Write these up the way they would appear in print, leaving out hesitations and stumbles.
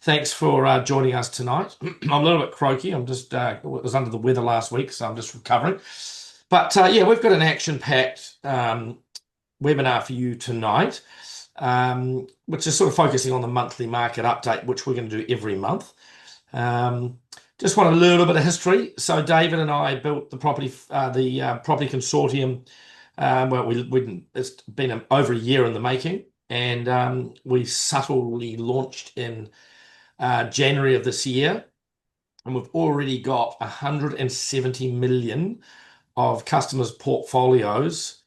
Thanks for joining us tonight. I'm a little bit croaky. I'm just was under the weather last week, so I'm just recovering. But yeah, we've got an action-packed webinar for you tonight, which is sort of focusing on the monthly market update, which we're going to do every month. Just want a little bit of history. So David and I built the Property Consortium. It's been over a year in the making, and we subtly launched in January of this year, and we've already got 170 million of customers' portfolios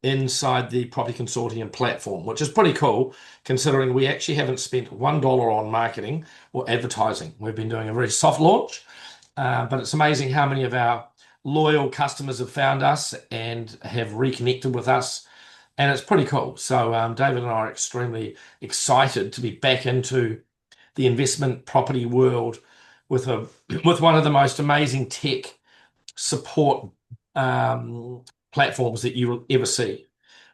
inside the Property Consortium platform, which is pretty cool considering we actually haven't spent $1 on marketing or advertising. We've been doing a very soft launch, but it's amazing how many of our loyal customers have found us and have reconnected with us. And it's pretty cool. So David and I are extremely excited to be back into the investment property world with one of the most amazing tech support platforms that you will ever see.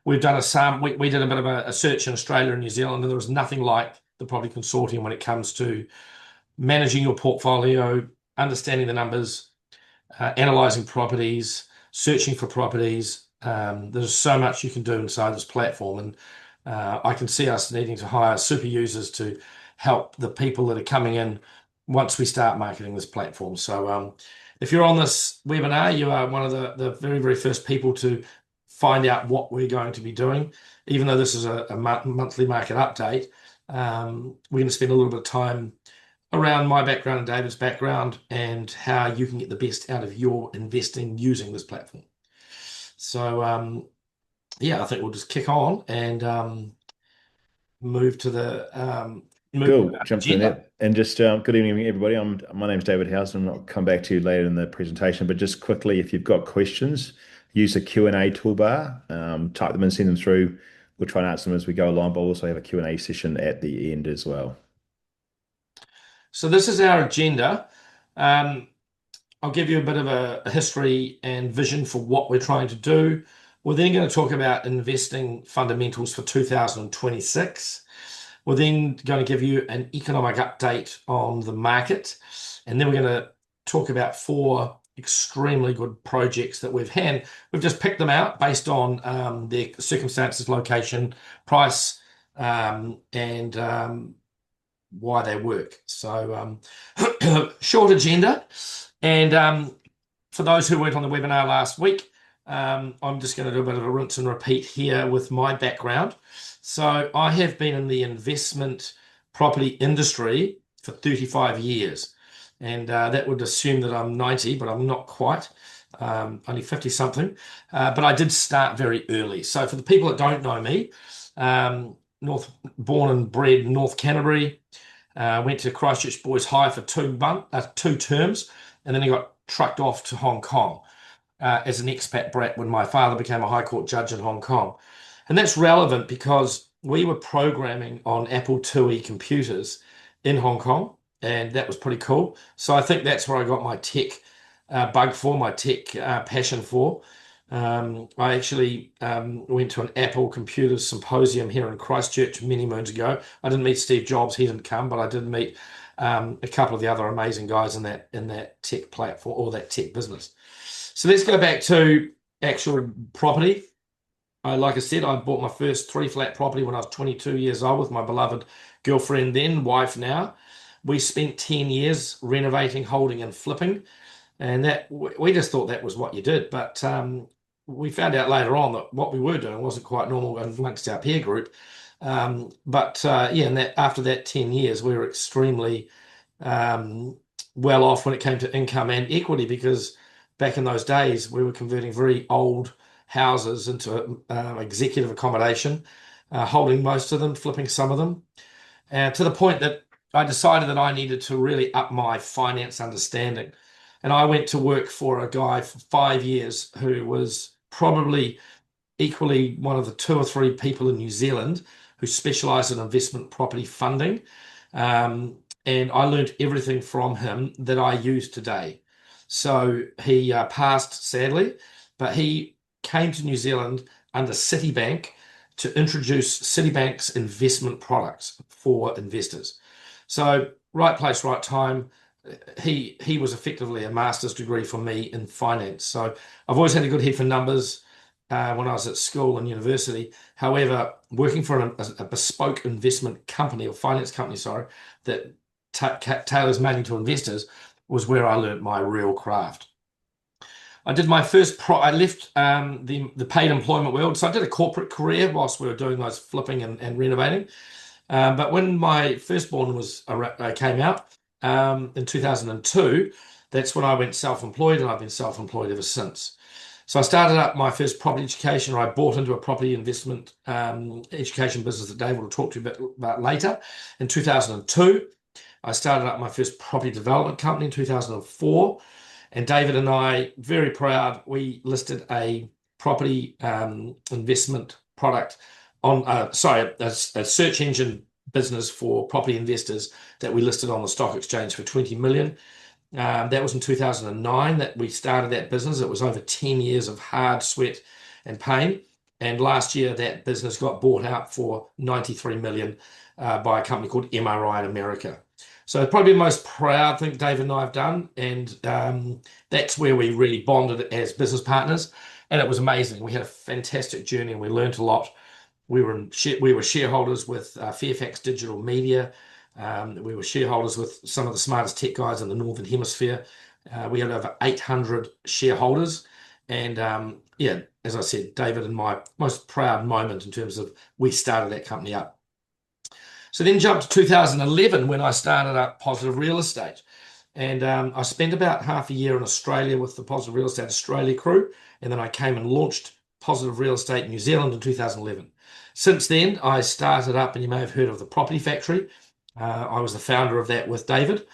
We've done we did a bit of a search in Australia and New Zealand, and there was nothing like the Property Consortium when it comes to managing your portfolio, understanding the numbers, analyzing properties, searching for properties. There's so much you can do inside this platform, and I can see us needing to hire super users to help the people that are coming in once we start marketing this platform. So if you're on this webinar, you are one of the very, very first people to find out what we're going to be doing. Even though this is a monthly market update, we're going to spend a little bit of time around my background and David's background and how you can get the best out of your investing using this platform. So yeah, I think we'll just kick on and move to the Cool. Jump to the net. And just good evening, everybody. My name's David House, and I'll come back to you later in the presentation. But just quickly, if you've got questions, use the Q&A toolbar, type them in, send them through. We'll try and answer them as we go along, but we'll also have a Q&A session at the end as well. So this is our agenda. I'll give you a bit of a history and vision for what we're trying to do. We're then going to talk about investing fundamentals for 2026. We're then going to give you an economic update on the market, and then we're going to talk about 4 extremely good projects that we've had. We've just picked them out based on their circumstances, location, price, and why they work. So short agenda. And for those who weren't on the webinar last week, I'm just going to do a bit of a rinse and repeat here with my background. So I have been in the investment property industry for 35 years. And that would assume that I'm 90, but I'm not quite. Only 50 something. But I did start very early. So for the people that don't know me, born and bred in North Canterbury, went to Christchurch Boys High for 2 terms, and then I got trucked off to Hong Kong as an expat brat when my father became a High Court judge in Hong Kong. And that's relevant because we were programming on Apple IIe computers in Hong Kong, and that was pretty cool. So I think that's where I got my tech bug for, my tech passion for. I actually went to an Apple Computers Symposium here in Christchurch many moons ago. I didn't meet Steve Jobs, he didn't come, but I did meet a couple of the other amazing guys in that tech platform or that tech business. So let's go back to actual property. Like I said, I bought my first 3-flat property when I was 22 years old with my beloved girlfriend then, wife now. We spent 10 years renovating, holding, and flipping, and that we just thought that was what you did. But we found out later on that what we were doing wasn't quite normal amongst our peer group. Yeah, and after that 10 years, we were extremely well off when it came to income and equity, because back in those days, we were converting very old houses into executive accommodation, holding most of them, flipping some of them, to the point that I decided that I needed to really up my finance understanding. And I went to work for a guy for 5 years who was probably equally one of the 2 or 3 people in New Zealand who specialized in investment property funding. And I learned everything from him that I use today. So he passed sadly, but he came to New Zealand under Citibank to introduce Citibank's investment products for investors. So right place, right time. He was effectively a master's degree for me in finance. So I've always had a good head for numbers when I was at school and university. However, working for a bespoke investment company or finance company, sorry, that tailors money to investors was where I learned my real craft. I did my first I left the paid employment world. So I did a corporate career whilst we were doing those flipping and renovating. But when my firstborn came out in 2002, that's when I went self-employed, and I've been self-employed ever since. So I started up my first property education, or I bought into a property investment education business that Dave will talk to you about later. In 2002, I started up my first property development company in 2004. And David and I, very proud, we listed a property investment product on, a search engine business for property investors that we listed on the stock exchange for 20 million. That was in 2009 that we started that business. It was over 10 years of hard sweat and pain. And last year, that business got bought out for 93 million by a company called MRI in America. So probably the most proud thing David and I have done. And that's where we really bonded as business partners. And it was amazing. We had a fantastic journey and we learned a lot. We were shareholders with Fairfax Digital Media. We were shareholders with some of the smartest tech guys in the Northern Hemisphere. We had over 800 shareholders. And yeah, as I said, David and my most proud moment in terms of we started that company up. So then jumped to 2011 when I started up Positive Real Estate. And I spent about half a year in Australia with the Positive Real Estate Australia crew. And then I came and launched Positive Real Estate New Zealand in 2011. Since then, I started up, and you may have heard of the Property Factory. I was the founder of that with David.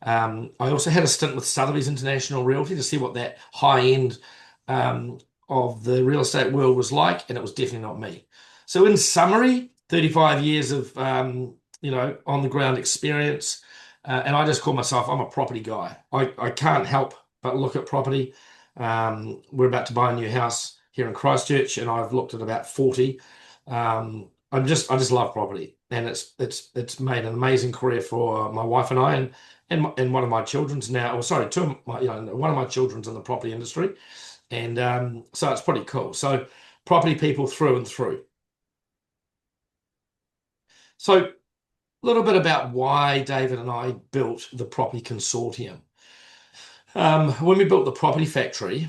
I also had a stint with Sotheby's International Realty to see what that high end of the real estate world was like, and it was definitely not me. So in summary, 35 years of on the ground experience, and I just call myself, I'm a property guy. I can't help but look at property. We're about to buy a new house here in Christchurch, and I've looked at about 40. I just love property, and it's made an amazing career for my wife and I, and one of my children's now. Well, sorry, one of my children's in the property industry, and so it's pretty cool. So property people through and through. So a little bit about why David and I built the Property Consortium. When we built the Property Factory,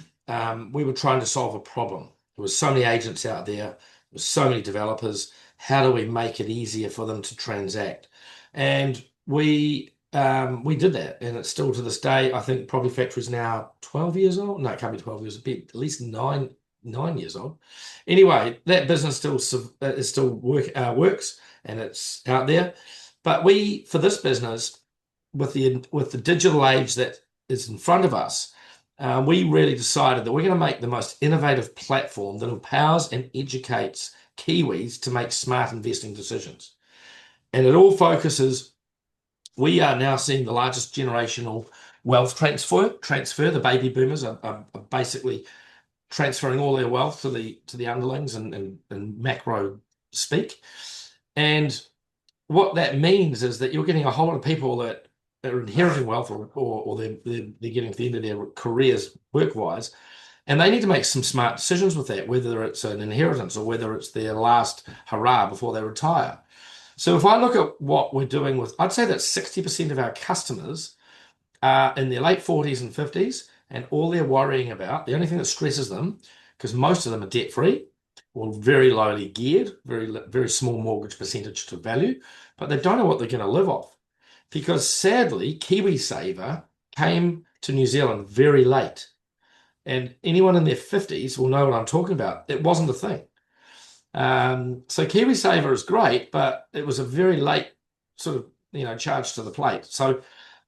we were trying to solve a problem. There were so many agents out there, there were so many developers. How do we make it easier for them to transact? And we did that, and it's still to this day. I think Property Factory is now 12 years old. No, it can't be 12 years. It'd be at least nine years old. Anyway, that business still works, and it's out there. But for this business, with the digital age that is in front of us, we really decided that we're going to make the most innovative platform that empowers and educates Kiwis to make smart investing decisions. And it all focuses, we are now seeing the largest generational wealth transfer. The baby boomers are basically transferring all their wealth to the underlings and macro speak. And what that means is that you're getting a whole lot of people that are inheriting wealth or they're getting to the end of their careers work-wise, and they need to make some smart decisions with that, whether it's an inheritance or whether it's their last hurrah before they retire. So if I look at what we're doing I'd say that 60% of our customers are in their late 40s and 50s, and all they're worrying about, the only thing that stresses them, because most of them are debt-free or very lowly geared, very, very small mortgage percentage to value, but they don't know what they're going to live off. Because sadly, KiwiSaver came to New Zealand very late. And anyone in their 50s will know what I'm talking about. It wasn't a thing. So KiwiSaver is great, but it was a very late sort of charge to the plate. So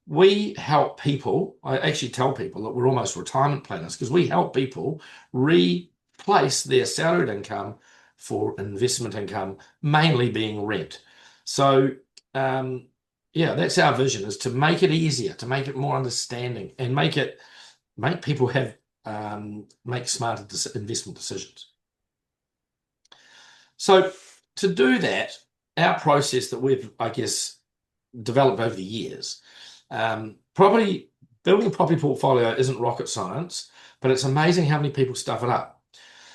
we help people. I actually tell people that we're almost retirement planners because we help people replace their salaried income for investment income, mainly being rent. So yeah, that's our vision, is to make it easier, to make it more understanding, and make people make smarter investment decisions. So to do that, our process that we've, I guess, developed over the years. Building a property portfolio isn't rocket science, but it's amazing how many people stuff it up.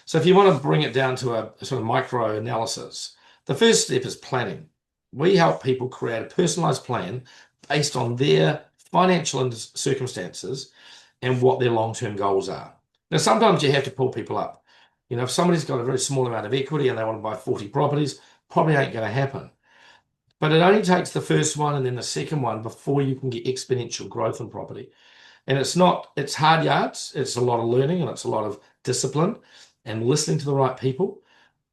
So if you want to bring it down to a sort of micro analysis, the first step is planning. We help people create a personalized plan based on their financial circumstances and what their long-term goals are. Now, sometimes you have to pull people up. If somebody's got a very small amount of equity and they want to buy 40 properties, probably ain't going to happen. But it only takes the first one and then the second one before you can get exponential growth in property. And it's hard yards. It's a lot of learning and it's a lot of discipline and listening to the right people.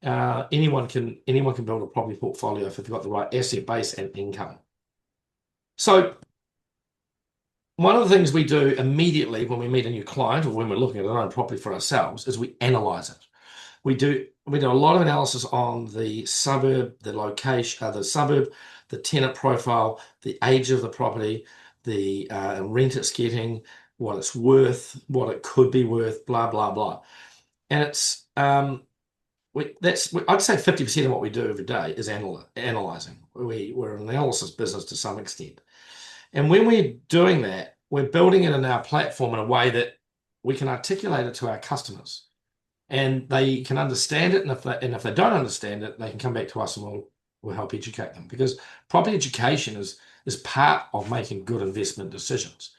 Anyone can build a property portfolio if they've got the right asset base and income. So one of the things we do immediately when we meet a new client or when we're looking at our own property for ourselves is we analyze it. We do a lot of analysis on the suburb, the location, the tenant profile, the age of the property, the rent it's getting, what it's worth, what it could be worth, blah, blah, blah. And it's I'd say 50% of what we do every day is analyzing. We're an analysis business to some extent. And when we're doing that, we're building it in our platform in a way that we can articulate it to our customers and they can understand it. And if they don't understand it, they can come back to us and we'll help educate them, because property education is part of making good investment decisions.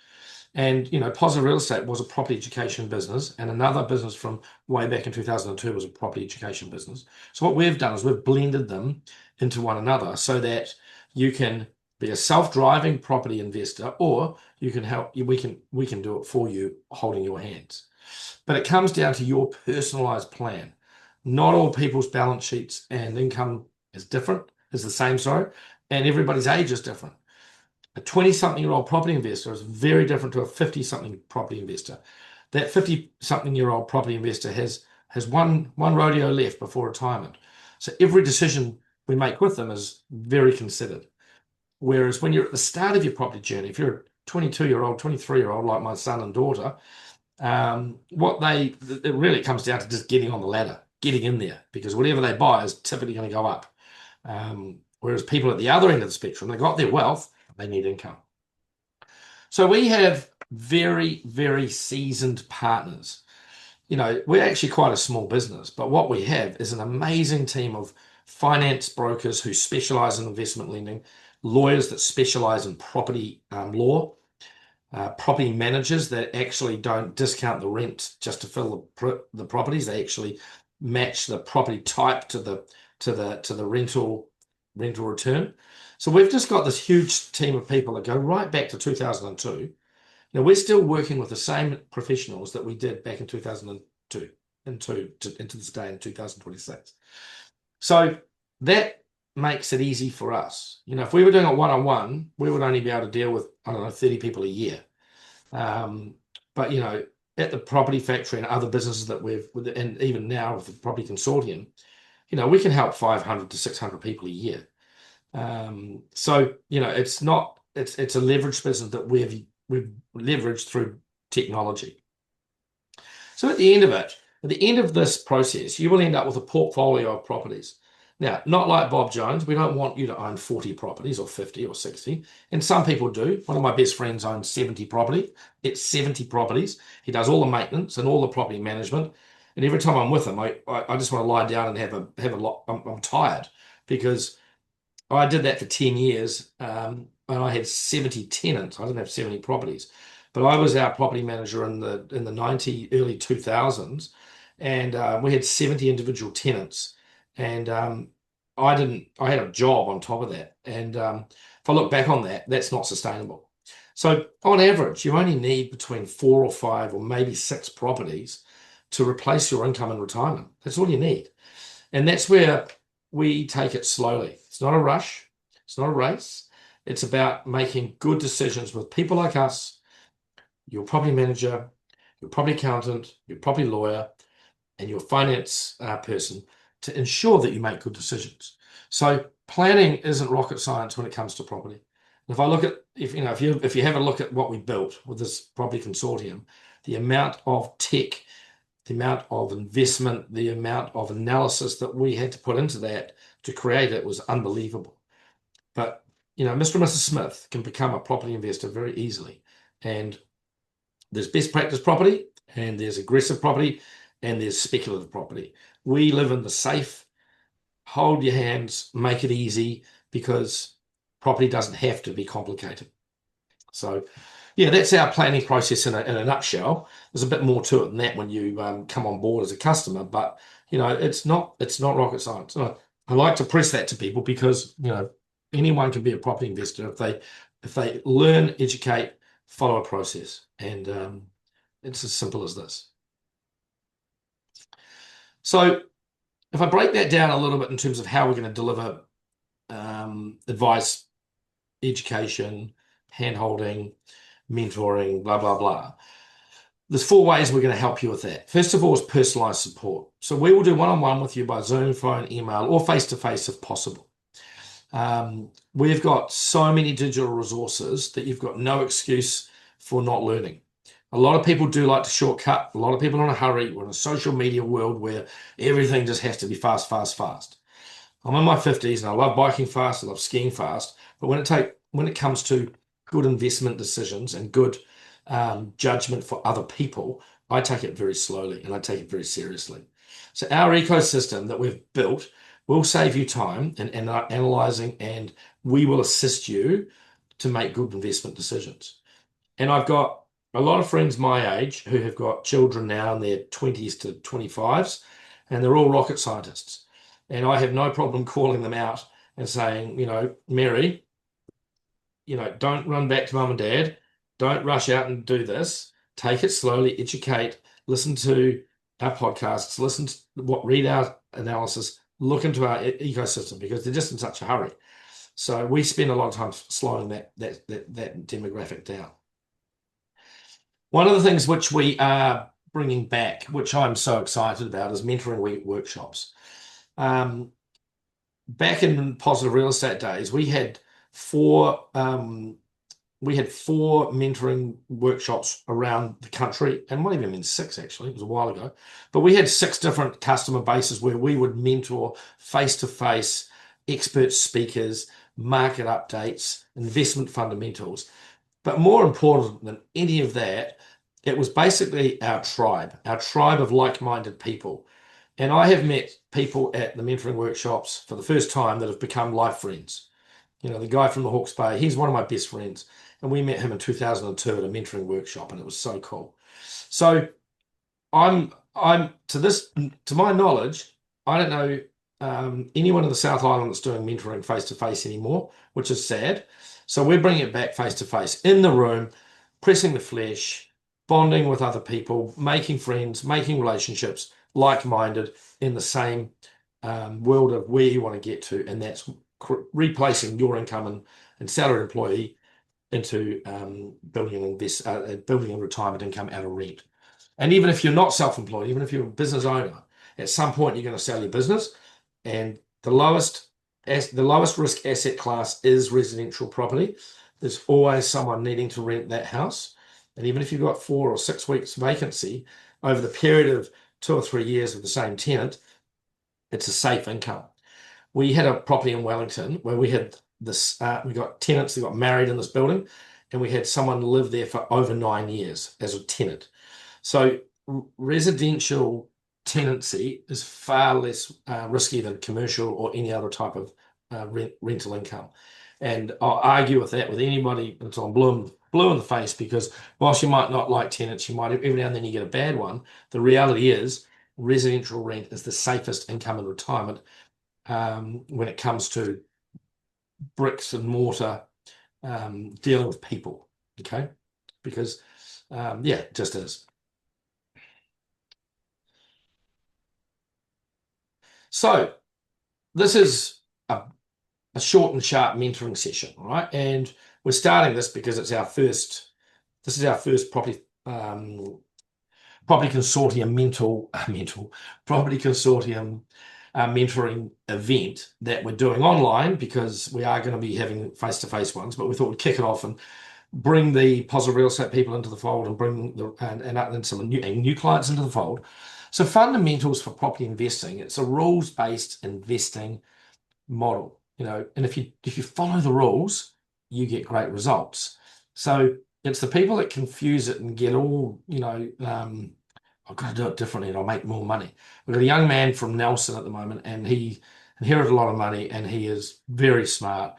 And, Positive Real Estate was a property education business, and another business from way back in 2002 was a property education business. So what we've done is we've blended them into one another so that you can be a self-driving property investor, or we can do it for you, holding your hands. But it comes down to your personalized plan. Not all people's balance sheets and income is the same, and everybody's age is different. A 20-something-year-old property investor is very different to a 50-something property investor. That 50-something-year-old property investor has one rodeo left before retirement. So every decision we make with them is very considered. Whereas when you're at the start of your property journey, if you're a 22-year-old, 23-year-old like my son and daughter, it really comes down to just getting on the ladder, getting in there, because whatever they buy is typically going to go up. Whereas people at the other end of the spectrum, they got their wealth, they need income. So we have very, very seasoned partners. We're actually quite a small business, but what we have is an amazing team of finance brokers who specialize in investment lending, lawyers that specialize in property law, property managers that actually don't discount the rent just to fill the properties. They actually match the property type to the rental return. So we've just got this huge team of people that go right back to 2002. Now we're still working with the same professionals that we did back in 2002 into this day in 2026. So that makes it easy for us. If we were doing it one-on-one, we would only be able to deal with, 30 people a year. But at the Property Factory and other businesses that and even now with the Property Consortium, we can help 500 to 600 people a year. So it's a leveraged business that we've leveraged through technology. So at the end of this process, you will end up with a portfolio of properties. Now, not like Bob Jones, we don't want you to own 40 properties or 50 or 60. And some people do. One of my best friends owns 70 properties. It's 70 properties. He does all the maintenance and all the property management. And every time I'm with him, I just want to lie down and have a lot. I'm tired, because I did that for 10 years. And I had 70 tenants. I didn't have 70 properties. But I was our property manager in the early 2000s. And we had 70 individual tenants. And I had a job on top of that. And if I look back on that, that's not sustainable. So on average, you only need between 4 or 5 or maybe 6 properties to replace your income in retirement. That's all you need. And that's where we take it slowly. It's not a rush. It's not a race. It's about making good decisions with people like us, your property manager, your property accountant, your property lawyer, and your finance person, to ensure that you make good decisions. So planning isn't rocket science when it comes to property. And if you have a look at what we built with this Property Consortium, the amount of tech, the amount of investment, the amount of analysis that we had to put into that to create it was unbelievable. But Mr. and Mrs. Smith can become a property investor very easily. And there's best practice property, and there's aggressive property, and there's speculative property. We live in the safe, hold your hands, make it easy, because property doesn't have to be complicated. So, yeah, that's our planning process in a nutshell. There's a bit more to it than that when you come on board as a customer, but it's not rocket science. I like to press that to people because anyone can be a property investor if they learn, educate, follow a process, and it's as simple as this. So, if I break that down a little bit in terms of how we're going to deliver advice, education, hand-holding, mentoring, blah, blah, blah. There's 4 ways we're going to help you with that. First of all is personalized support. So we will do one-on-one with you by Zoom, phone, email, or face-to-face if possible. We've got so many digital resources that you've got no excuse for not learning. A lot of people do like to shortcut. A lot of people are in a hurry. We're in a social media world where everything just has to be fast, fast, fast. I'm in my 50s and I love biking fast, I love skiing fast, but when it comes to good investment decisions and good judgment for other people, I take it very slowly and I take it very seriously. So our ecosystem that we've built will save you time in analyzing, and we will assist you to make good investment decisions. And I've got a lot of friends my age who have got children now in their 20s to 25s, and they're all rocket scientists. And I have no problem calling them out and saying, Mary, don't run back to mum and dad. Don't rush out and do this. Take it slowly, educate, listen to our podcasts, read our analysis, look into our ecosystem, because they're just in such a hurry. So we spend a lot of time slowing that demographic down. One of the things which we are bringing back, which I'm so excited about, is mentoring workshops. Back in Positive Real Estate days, we had 4 mentoring workshops around the country, and might even been 6 actually. It was a while ago, but we had 6 different customer bases where we would mentor face-to-face expert speakers, market updates, investment fundamentals. But more important than any of that, it was basically our tribe of like-minded people. And I have met people at the mentoring workshops for the first time that have become life friends. The guy from the Hawke's Bay, he's one of my best friends. And we met him in 2002 at a mentoring workshop, and it was so cool. So to my knowledge, I don't know anyone in the South Island that's doing mentoring face-to-face anymore, which is sad. So we're bringing it back face-to-face in the room, pressing the flesh, bonding with other people, making friends, making relationships, like-minded in the same world of where you want to get to, and that's replacing your income and salaried employee into building a retirement income out of rent. And even if you're not self-employed, even if you're a business owner, at some point you're going to sell your business, and the lowest risk asset class is residential property. There's always someone needing to rent that house, and even if you've got 4 or 6 weeks vacancy over the period of 2 or 3 years with the same tenant, it's a safe income. We had a property in Wellington where we had this. We got tenants that got married in this building, and we had someone live there for over 9 years as a tenant. So residential tenancy is far less risky than commercial or any other type of rental income. And I'll argue with that with anybody until I'm blue in the face, because whilst you might not like tenants, you might every now and then you get a bad one. The reality is residential rent is the safest income in retirement when it comes to bricks and mortar dealing with people. Okay, because it just is. So this is a short and sharp mentoring session, right? And we're starting this because it's our first. This is our first property consortium property consortium mentoring event that we're doing online, because we are going to be having face-to-face ones. But we thought we'd kick it off and bring the Positive Real Estate people into the fold, and bring and some new clients into the fold. So fundamentals for property investing, it's a rules-based investing model. and if you follow the rules, you get great results. So it's the people that confuse it and get all, I've got to do it differently and I'll make more money. We've got a young man from Nelson at the moment, and he inherited a lot of money, and he is very smart,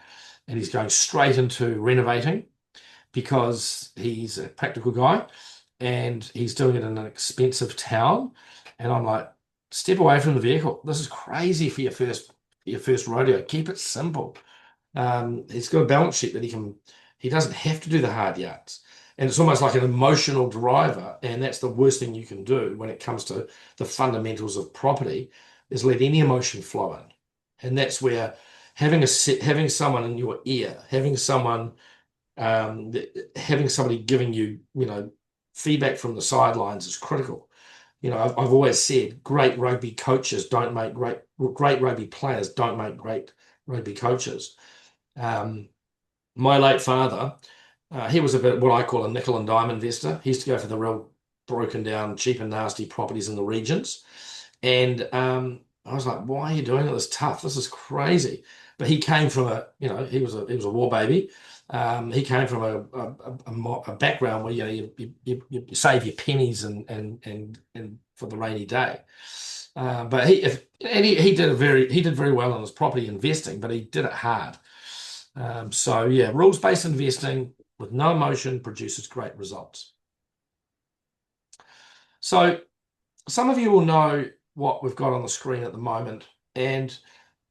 and he's going straight into renovating because he's a practical guy, and he's doing it in an expensive town. And I'm like, step away from the vehicle. This is crazy for your first rodeo. Keep it simple. He's got a balance sheet that he doesn't have to do the hard yards. And it's almost like an emotional driver. And that's the worst thing you can do when it comes to the fundamentals of property, is let any emotion flow in. And that's where having someone in your ear, having somebody giving you, feedback from the sidelines is critical. I've always said great rugby coaches don't make great rugby players don't make great rugby coaches. My late father, he was a bit what I call a nickel and dime investor. He used to go for the real broken down, cheap and nasty properties in the regions. And I was like, why are you doing it this tough? This is crazy. But he came from he was a war baby. He came from a background where you save your pennies and for the rainy day. But he did very well in his property investing, but he did it hard. So yeah, rules-based investing with no emotion produces great results. So some of you will know what we've got on the screen at the moment, and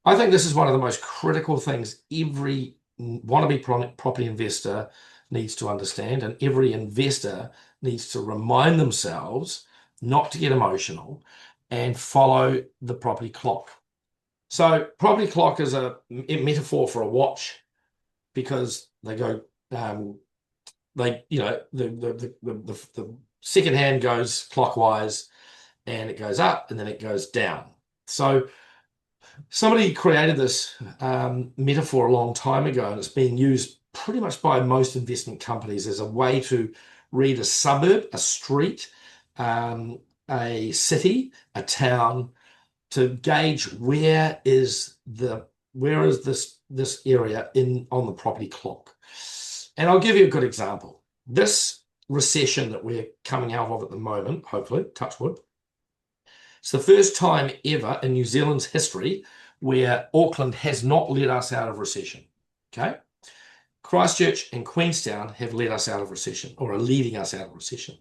I think this is one of the most critical things every wannabe property investor needs to understand, and every investor needs to remind themselves not to get emotional and follow the property clock. So property clock is a metaphor for a watch, because they go, the second hand goes clockwise, and it goes up and then it goes down. So somebody created this metaphor a long time ago, and it's being used pretty much by most investment companies as a way to read a suburb, a street, a city, a town, to gauge where is this area on the property clock. And I'll give you a good example. This recession that we're coming out of at the moment, hopefully, touch wood, it's the first time ever in New Zealand's history where Auckland has not let us out of recession. Okay? Christchurch and Queenstown have let us out of recession, or are leading us out of recession.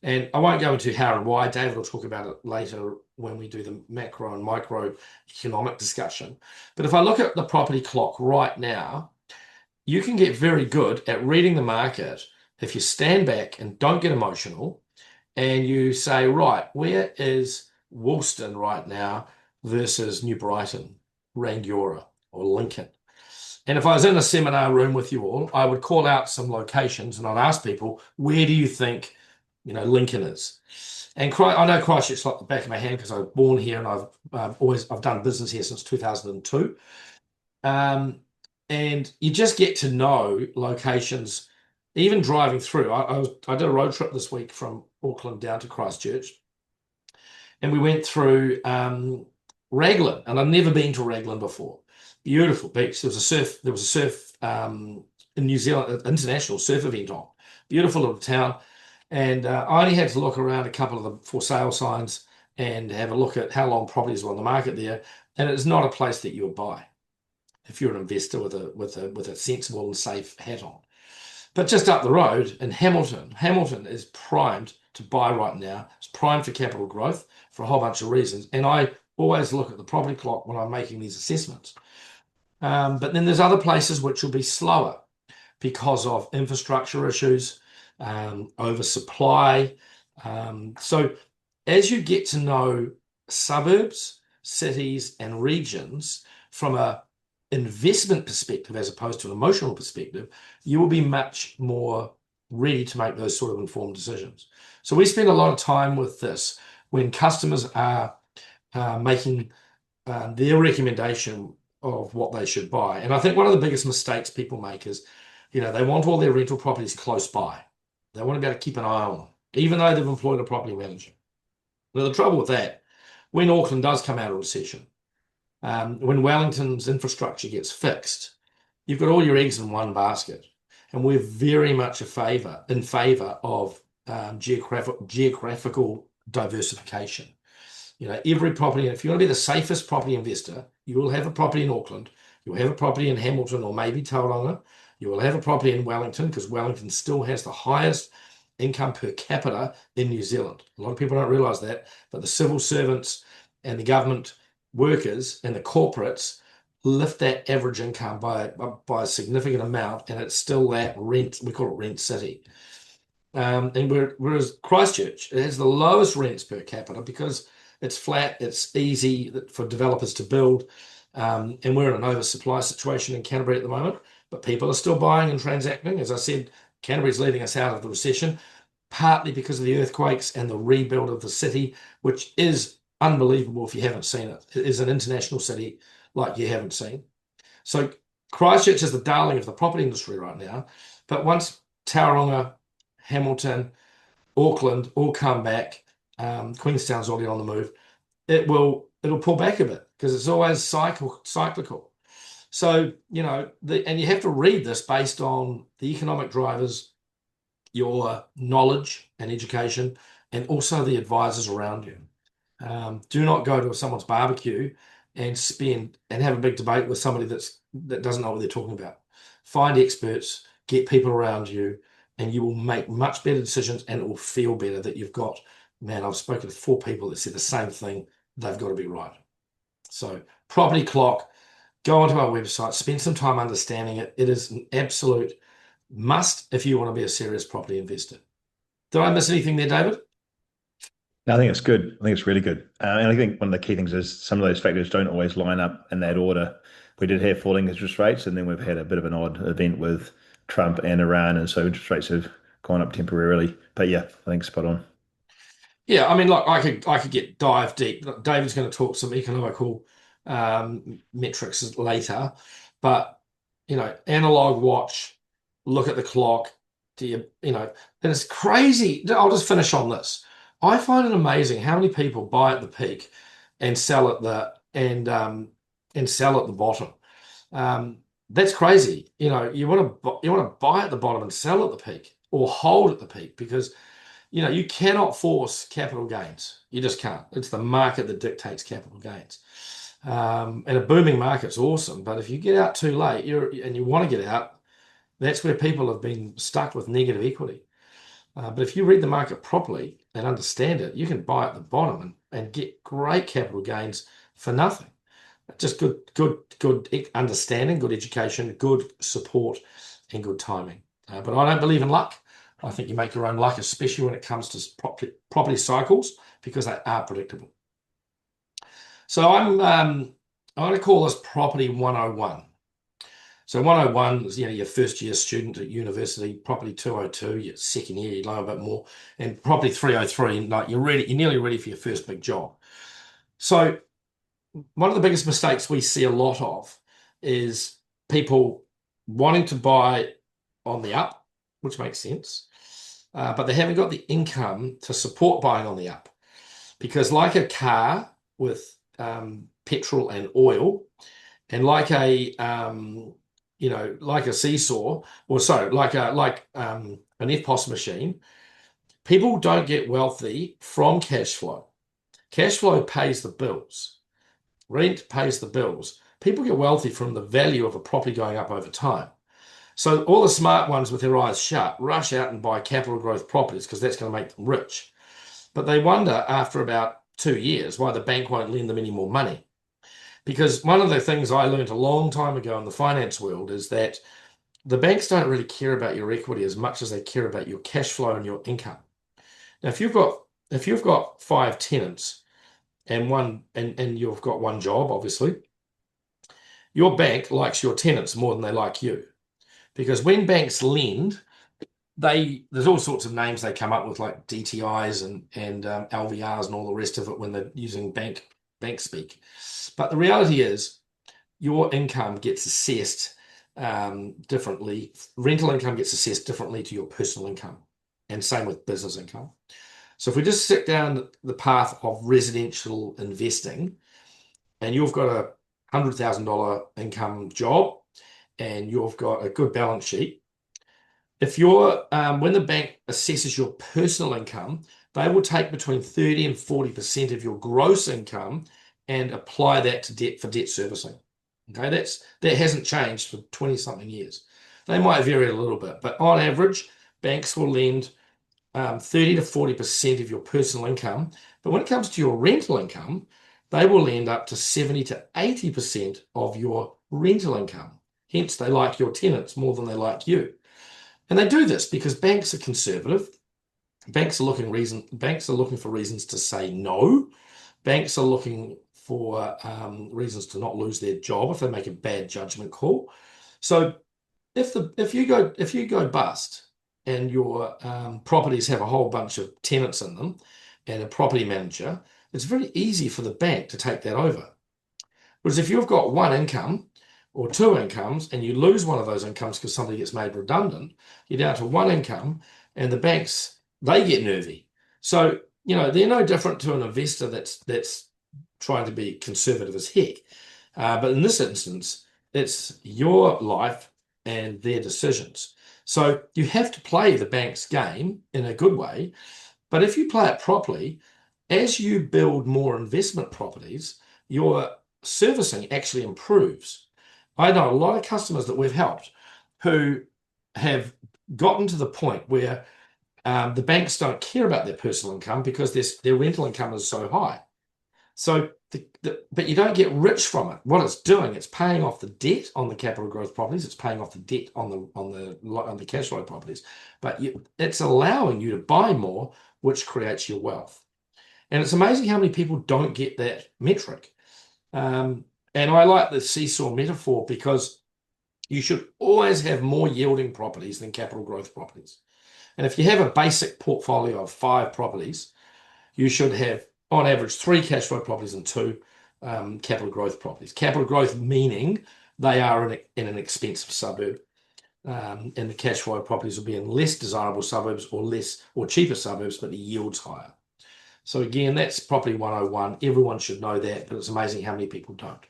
And I won't go into how and why. David will talk about it later when we do the macro and micro economic discussion. But if I look at the property clock right now, you can get very good at reading the market if you stand back and don't get emotional, and you say, right, where is Woolston right now versus New Brighton, Rangiora, or Lincoln? And if I was in a seminar room with you all, I would call out some locations and I'd ask people, where do you think Lincoln is? And I know Christchurch like the back of my hand because I was born here, and I've done business here since 2002. And you just get to know locations, even driving through. I did a road trip this week from Auckland down to Christchurch, and we went through Raglan, and I'd never been to Raglan before. Beautiful beach. There was a surf in New Zealand, international surf event on. Beautiful little town. And I only had to look around a couple of the for sale signs and have a look at how long properties were on the market there. And it's not a place that you would buy if you're an investor with a sensible and safe hat on. But just up the road in Hamilton is primed to buy right now. It's primed for capital growth for a whole bunch of reasons. And I always look at the property clock when I'm making these assessments. But then there's other places which will be slower because of infrastructure issues, oversupply. So as you get to know suburbs, cities, and regions from a investment perspective as opposed to an emotional perspective, you will be much more ready to make those sort of informed decisions. So we spend a lot of time with this when customers are making their recommendation of what they should buy. And I think one of the biggest mistakes people make is, they want all their rental properties close by. They want to be able to keep an eye on them, even though they've employed a property manager. Now, the trouble with that, when Auckland does come out of recession, When Wellington's infrastructure gets fixed, you've got all your eggs in one basket. And we're very much in favor of geographical diversification. Every property, if you want to be the safest property investor, you will have a property in Auckland, you'll have a property in Hamilton or maybe Tauranga, you will have a property in Wellington because Wellington still has the highest income per capita in New Zealand. A lot of people don't realize that, but the civil servants and the government workers and the corporates lift that average income by a significant amount, and it's still that rent, we call it rent city. Whereas Christchurch, it has the lowest rents per capita because it's flat, it's easy for developers to build, and we're in an oversupply situation in Canterbury at the moment, but people are still buying and transacting. As I said, Canterbury's leading us out of the recession, partly because of the earthquakes and the rebuild of the city, which is unbelievable if you haven't seen it. It is an international city like you haven't seen. So Christchurch is the darling of the property industry right now, but once Tauranga, Hamilton, Auckland all come back, Queenstown's already on the move, it'll pull back a bit because it's always cyclical. So, and you have to read this based on the economic drivers, your knowledge and education, and also the advisors around you. Do not go to someone's barbecue and have a big debate with somebody that doesn't know what they're talking about. Find experts, get people around you, and you will make much better decisions, and it will feel better that you've got, man, I've spoken to 4 people that said the same thing. They've got to be right. So Property Clock, go onto our website, spend some time understanding it. It is an absolute must if you want to be a serious property investor. Did I miss anything there, David? I think it's good. I think it's really good. And I think one of the key things is some of those factors don't always line up in that order. We did have falling interest rates, and then we've had a bit of an odd event with Trump and Iran, and so interest rates have gone up temporarily. But yeah, I think spot on. Yeah, I mean, look, I could get dive deep. David's going to talk some economical metrics later, but analog watch, look at the clock. And it's crazy. I'll just finish on this. I find it amazing how many people buy at the peak and sell at the bottom. That's crazy. You want to buy at the bottom and sell at the peak, or hold at the peak, because you cannot force capital gains. You just can't. It's the market that dictates capital gains. And a booming market's awesome, but if you get out too late, and you want to get out, that's where people have been stuck with negative equity. But if you read the market properly and understand it, you can buy at the bottom and get great capital gains for nothing. Just good understanding, good education, good support, and good timing. But I don't believe in luck. I think you make your own luck, especially when it comes to property cycles, because they are predictable. So I'm going to call this Property 101. So 101 is your first year student at university. Property 202, your second year, you learn a bit more, and Property 303, like you're nearly ready for your first big job. So one of the biggest mistakes we see a lot of is people wanting to buy on the up, which makes sense, but they haven't got the income to support buying on the up, because like a car with petrol and oil, and like a seesaw, or sorry, like an EFTPOS machine, people don't get wealthy from cash flow. Cash flow pays the bills. Rent pays the bills. People get wealthy from the value of a property going up over time. So all the smart ones with their eyes shut rush out and buy capital growth properties because that's going to make them rich. But they wonder after about 2 years why the bank won't lend them any more money. Because one of the things I learned a long time ago in the finance world is that the banks don't really care about your equity as much as they care about your cash flow and your income. Now, if you've got 5 tenants and you've got one job, obviously, your bank likes your tenants more than they like you. Because when banks lend, there's all sorts of names they come up with, like DTIs and LVRs and all the rest of it when they're using bank speak. But the reality is your income gets assessed differently. Rental income gets assessed differently to your personal income, and same with business income. So if we just sit down the path of residential investing, and you've got $100,000 income job and you've got a good balance sheet, if you're when the bank assesses your personal income, they will take between 30 and 40% of your gross income and apply that to debt for debt servicing. Okay, that hasn't changed for 20 something years. They might vary a little bit, but on average, banks will lend 30 to 40% of your personal income. But when it comes to your rental income, they will lend up to 70 to 80% of your rental income. Hence, they like your tenants more than they like you. And they do this because banks are conservative. Banks are looking for reasons to say no. Banks are looking for reasons to not lose their job if they make a bad judgment call. So if you go bust and your properties have a whole bunch of tenants in them and a property manager, it's very easy for the bank to take that over. Whereas if you've got one income or two incomes and you lose one of those incomes because somebody gets made redundant, you're down to one income and the banks, they get nervy. So, they're no different to an investor that's trying to be conservative as heck. But in this instance, it's your life and their decisions. So you have to play the bank's game in a good way. But if you play it properly, as you build more investment properties, your servicing actually improves. I know a lot of customers that we've helped who have gotten to the point where the banks don't care about their personal income because their rental income is so high. So, but you don't get rich from it. What it's doing, it's paying off the debt on the capital growth properties. It's paying off the debt on the cash flow properties. But it's allowing you to buy more, which creates your wealth. And it's amazing how many people don't get that metric. And I like the seesaw metaphor because you should always have more yielding properties than capital growth properties. And if you have a basic portfolio of 5 properties, you should have, on average, 3 cash flow properties and 2 capital growth properties. Capital growth meaning they are in an expensive suburb, and the cash flow properties will be in less desirable suburbs or cheaper suburbs, but the yield's higher. So again, that's property 101. Everyone should know that, but it's amazing how many people don't.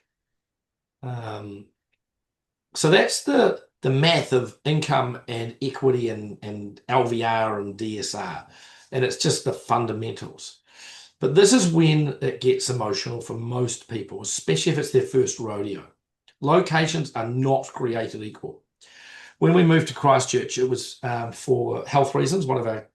So that's the math of income and equity and LVR and DSR. And it's just the fundamentals. But this is when it gets emotional for most people, especially if it's their first rodeo. Locations are not created equal. When we moved to Christchurch, it was for health reasons. One of our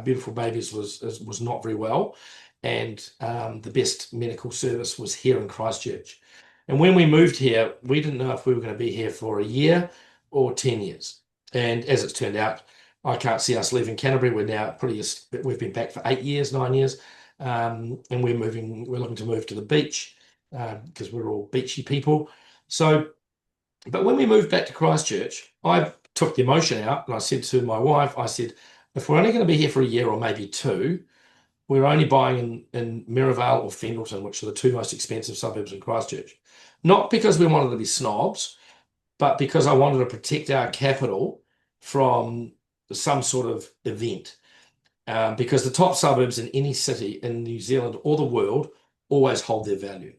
beautiful babies was not very well, and the best medical service was here in Christchurch. And when we moved here, we didn't know if we were going to be here for a year or 10 years. And as it's turned out, I can't see us leaving Canterbury. We've been back for 8 years, 9 years. And we're looking to move to the beach because we're all beachy people. But when we moved back to Christchurch, I took the emotion out and I said to my wife, if we're only going to be here for a year or maybe 2, we're only buying in Maryvale or Fendleton, which are the 2 most expensive suburbs in Christchurch. Not because we wanted to be snobs, but because I wanted to protect our capital from some sort of event. Because the top suburbs in any city in New Zealand or the world always hold their value.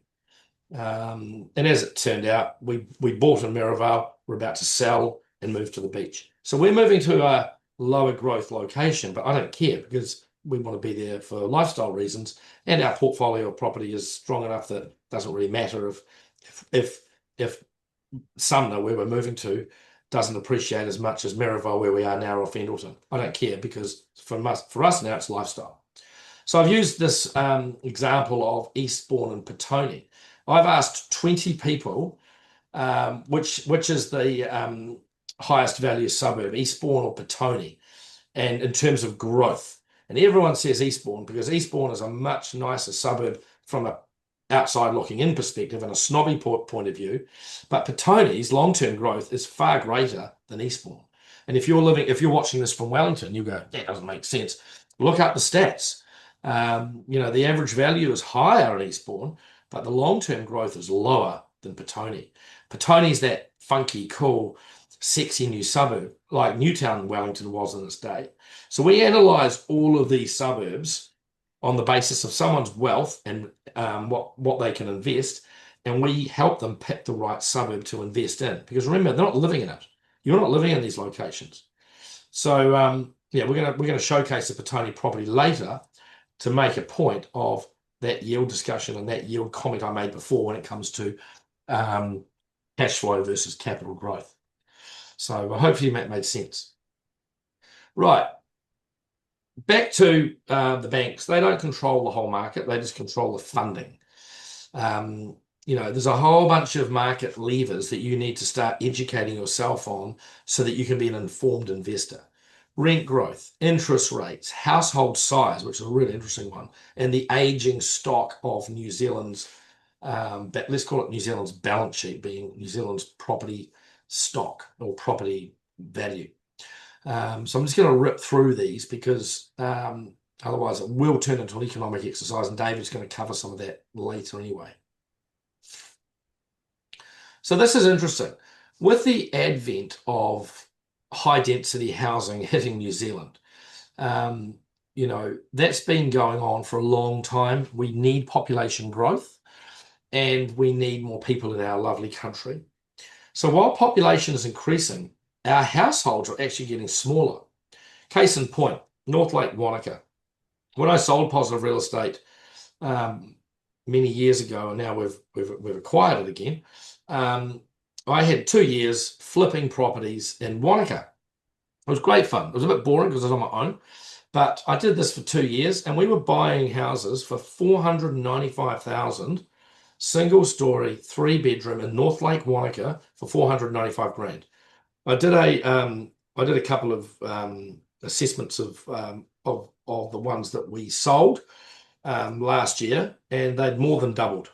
And as it turned out, we bought in Maryvale, we're about to sell and move to the beach. So we're moving to a lower growth location, but I don't care because we want to be there for lifestyle reasons. And our portfolio of property is strong enough that it doesn't really matter if Sumner, where we're moving to, doesn't appreciate as much as Maryvale, where we are now, or Fendleton. I don't care because for us now, it's lifestyle. So I've used this example of Eastbourne and Petone. I've asked 20 people which is the highest value suburb, Eastbourne or Petone, and in terms of growth. And everyone says Eastbourne because Eastbourne is a much nicer suburb from an outside looking in perspective and a snobby point of view. But Petone's long-term growth is far greater than Eastbourne. And if you're watching this from Wellington, you go, that doesn't make sense. Look up the stats. The average value is higher in Eastbourne, but the long-term growth is lower than Petone. Petone's that funky, cool, sexy new suburb, like Newtown Wellington was in its day. So we analysed all of these suburbs on the basis of someone's wealth and what they can invest. and we help them pick the right suburb to invest in. Because remember, they're not living in it. You're not living in these locations. So yeah, we're gonna showcase the Petone property later to make a point of that yield discussion and that yield comment I made before when it comes to cash flow versus capital growth. So hopefully that made sense. Right. Back to the banks. They don't control the whole market. They just control the funding. There's a whole bunch of market levers that you need to start educating yourself on so that you can be an informed investor. Rent growth, interest rates, household size, which is a really interesting one, and the aging stock of New Zealand's, let's call it New Zealand's balance sheet, being New Zealand's property stock or property value. So I'm just going to rip through these because otherwise it will turn into an economic exercise, and David's going to cover some of that later anyway. So this is interesting. With the advent of high density housing hitting New Zealand, that's been going on for a long time. We need population growth and we need more people in our lovely country. So while population is increasing, our households are actually getting smaller. Case in point, North Lake Wanaka. When I sold Positive Real Estate many years ago, and now we've acquired it again, I had 2 years flipping properties in Wanaka. It was great fun. It was a bit boring because I was on my own, but I did this for 2 years, and we were buying houses for $495,000, single story, 3-bedroom in North Lake Wanaka for 495 grand. I did a couple of assessments of the ones that we sold last year, and they'd more than doubled,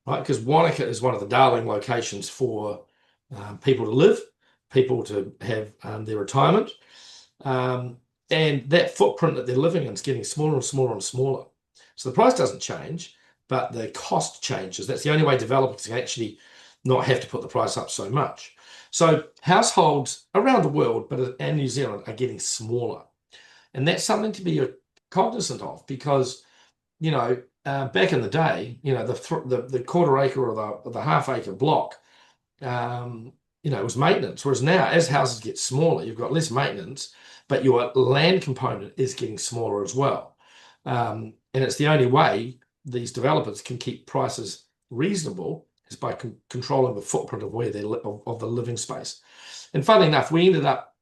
right? Because Wanaka is one of the darling locations for people to live, people to have their retirement, and that footprint that they're living in is getting smaller and smaller and smaller. So the price doesn't change, but the cost changes. That's the only way developers can actually not have to put the price up so much. So households around the world, and New Zealand, are getting smaller. And that's something to be cognizant of because, back in the day, the quarter acre or the half acre block, it was maintenance. Whereas now, as houses get smaller, you've got less maintenance, but your land component is getting smaller as well. And it's the only way these developers can keep prices reasonable is by controlling the footprint of where of the living space. And funnily enough, we ended up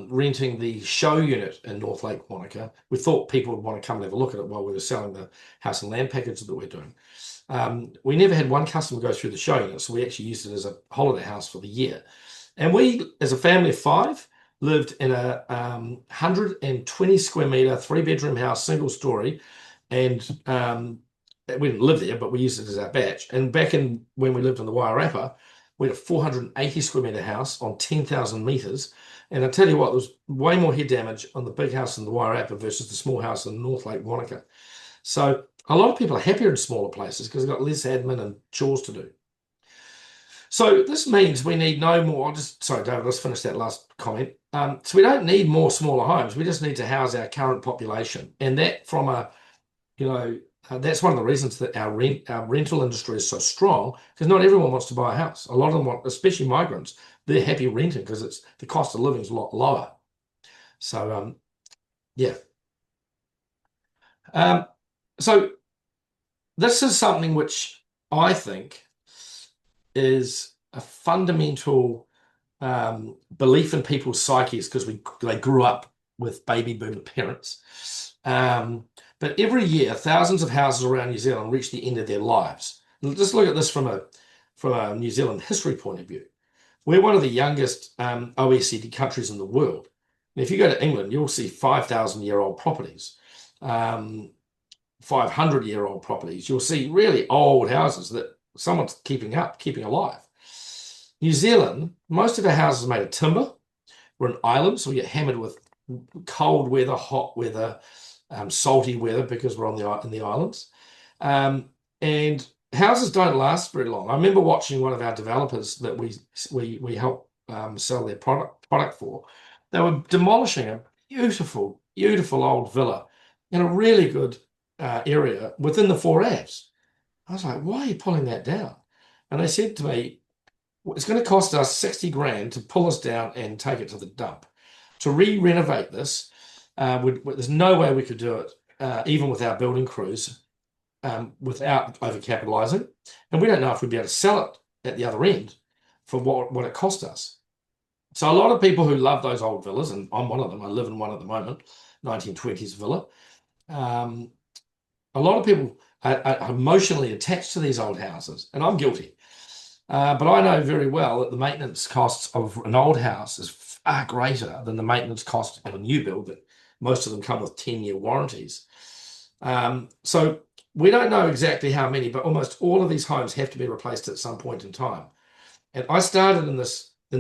renting the show unit in North Lake Wanaka. We thought people would want to come and have a look at it while we were selling the house and land package that we're doing. We never had one customer go through the show unit, so we actually used it as a holiday house for the year. And we, as a family of 5, lived in a 120 square meter, 3-bedroom house, single story, and we didn't live there, but we used it as our batch. And back when we lived in the Wairarapa, we had a 480 square meter house on 10,000 meters. And I tell you what, there was way more head damage on the big house in the Wairarapa versus the small house in North Lake Wanaka. So a lot of people are happier in smaller places because they've got less admin and chores to do. So this means we need no more. Sorry, David, let's finish that last comment. So we don't need more smaller homes. We just need to house our current population. And that that's one of the reasons that our rental industry is so strong, because not everyone wants to buy a house. A lot of them want, especially migrants, they're happy renting because the cost of living is a lot lower. So yeah. So this is something which I think is a fundamental belief in people's psyches because they grew up with baby boomer parents. But every year, thousands of houses around New Zealand reach the end of their lives. And just look at this from a New Zealand history point of view. We're one of the youngest OECD countries in the world. And if you go to England, you'll see 5,000-year-old properties, 500-year-old properties. You'll see really old houses that someone's keeping alive. New Zealand, most of our houses are made of timber. We're an island, so we get hammered with cold weather, hot weather, salty weather because we're in the islands. And houses don't last very long. I remember watching one of our developers that we help sell their product for. They were demolishing a beautiful, beautiful old villa in a really good area within the 4 Avs. I was like, why are you pulling that down? And they said to me, it's going to cost us 60 grand to pull us down and take it to the dump. To re-renovate this, there's no way we could do it, even with our building crews, without overcapitalizing. And we don't know if we'd be able to sell it at the other end for what it cost us. So a lot of people who love those old villas, and I'm one of them, I live in one at the moment, 1920s villa. Um, a lot of people are emotionally attached to these old houses, and I'm guilty. But I know very well that the maintenance costs of an old house is far greater than the maintenance cost of a new build, that most of them come with 10-year warranties. So we don't know exactly how many, but almost all of these homes have to be replaced at some point in time. And I started in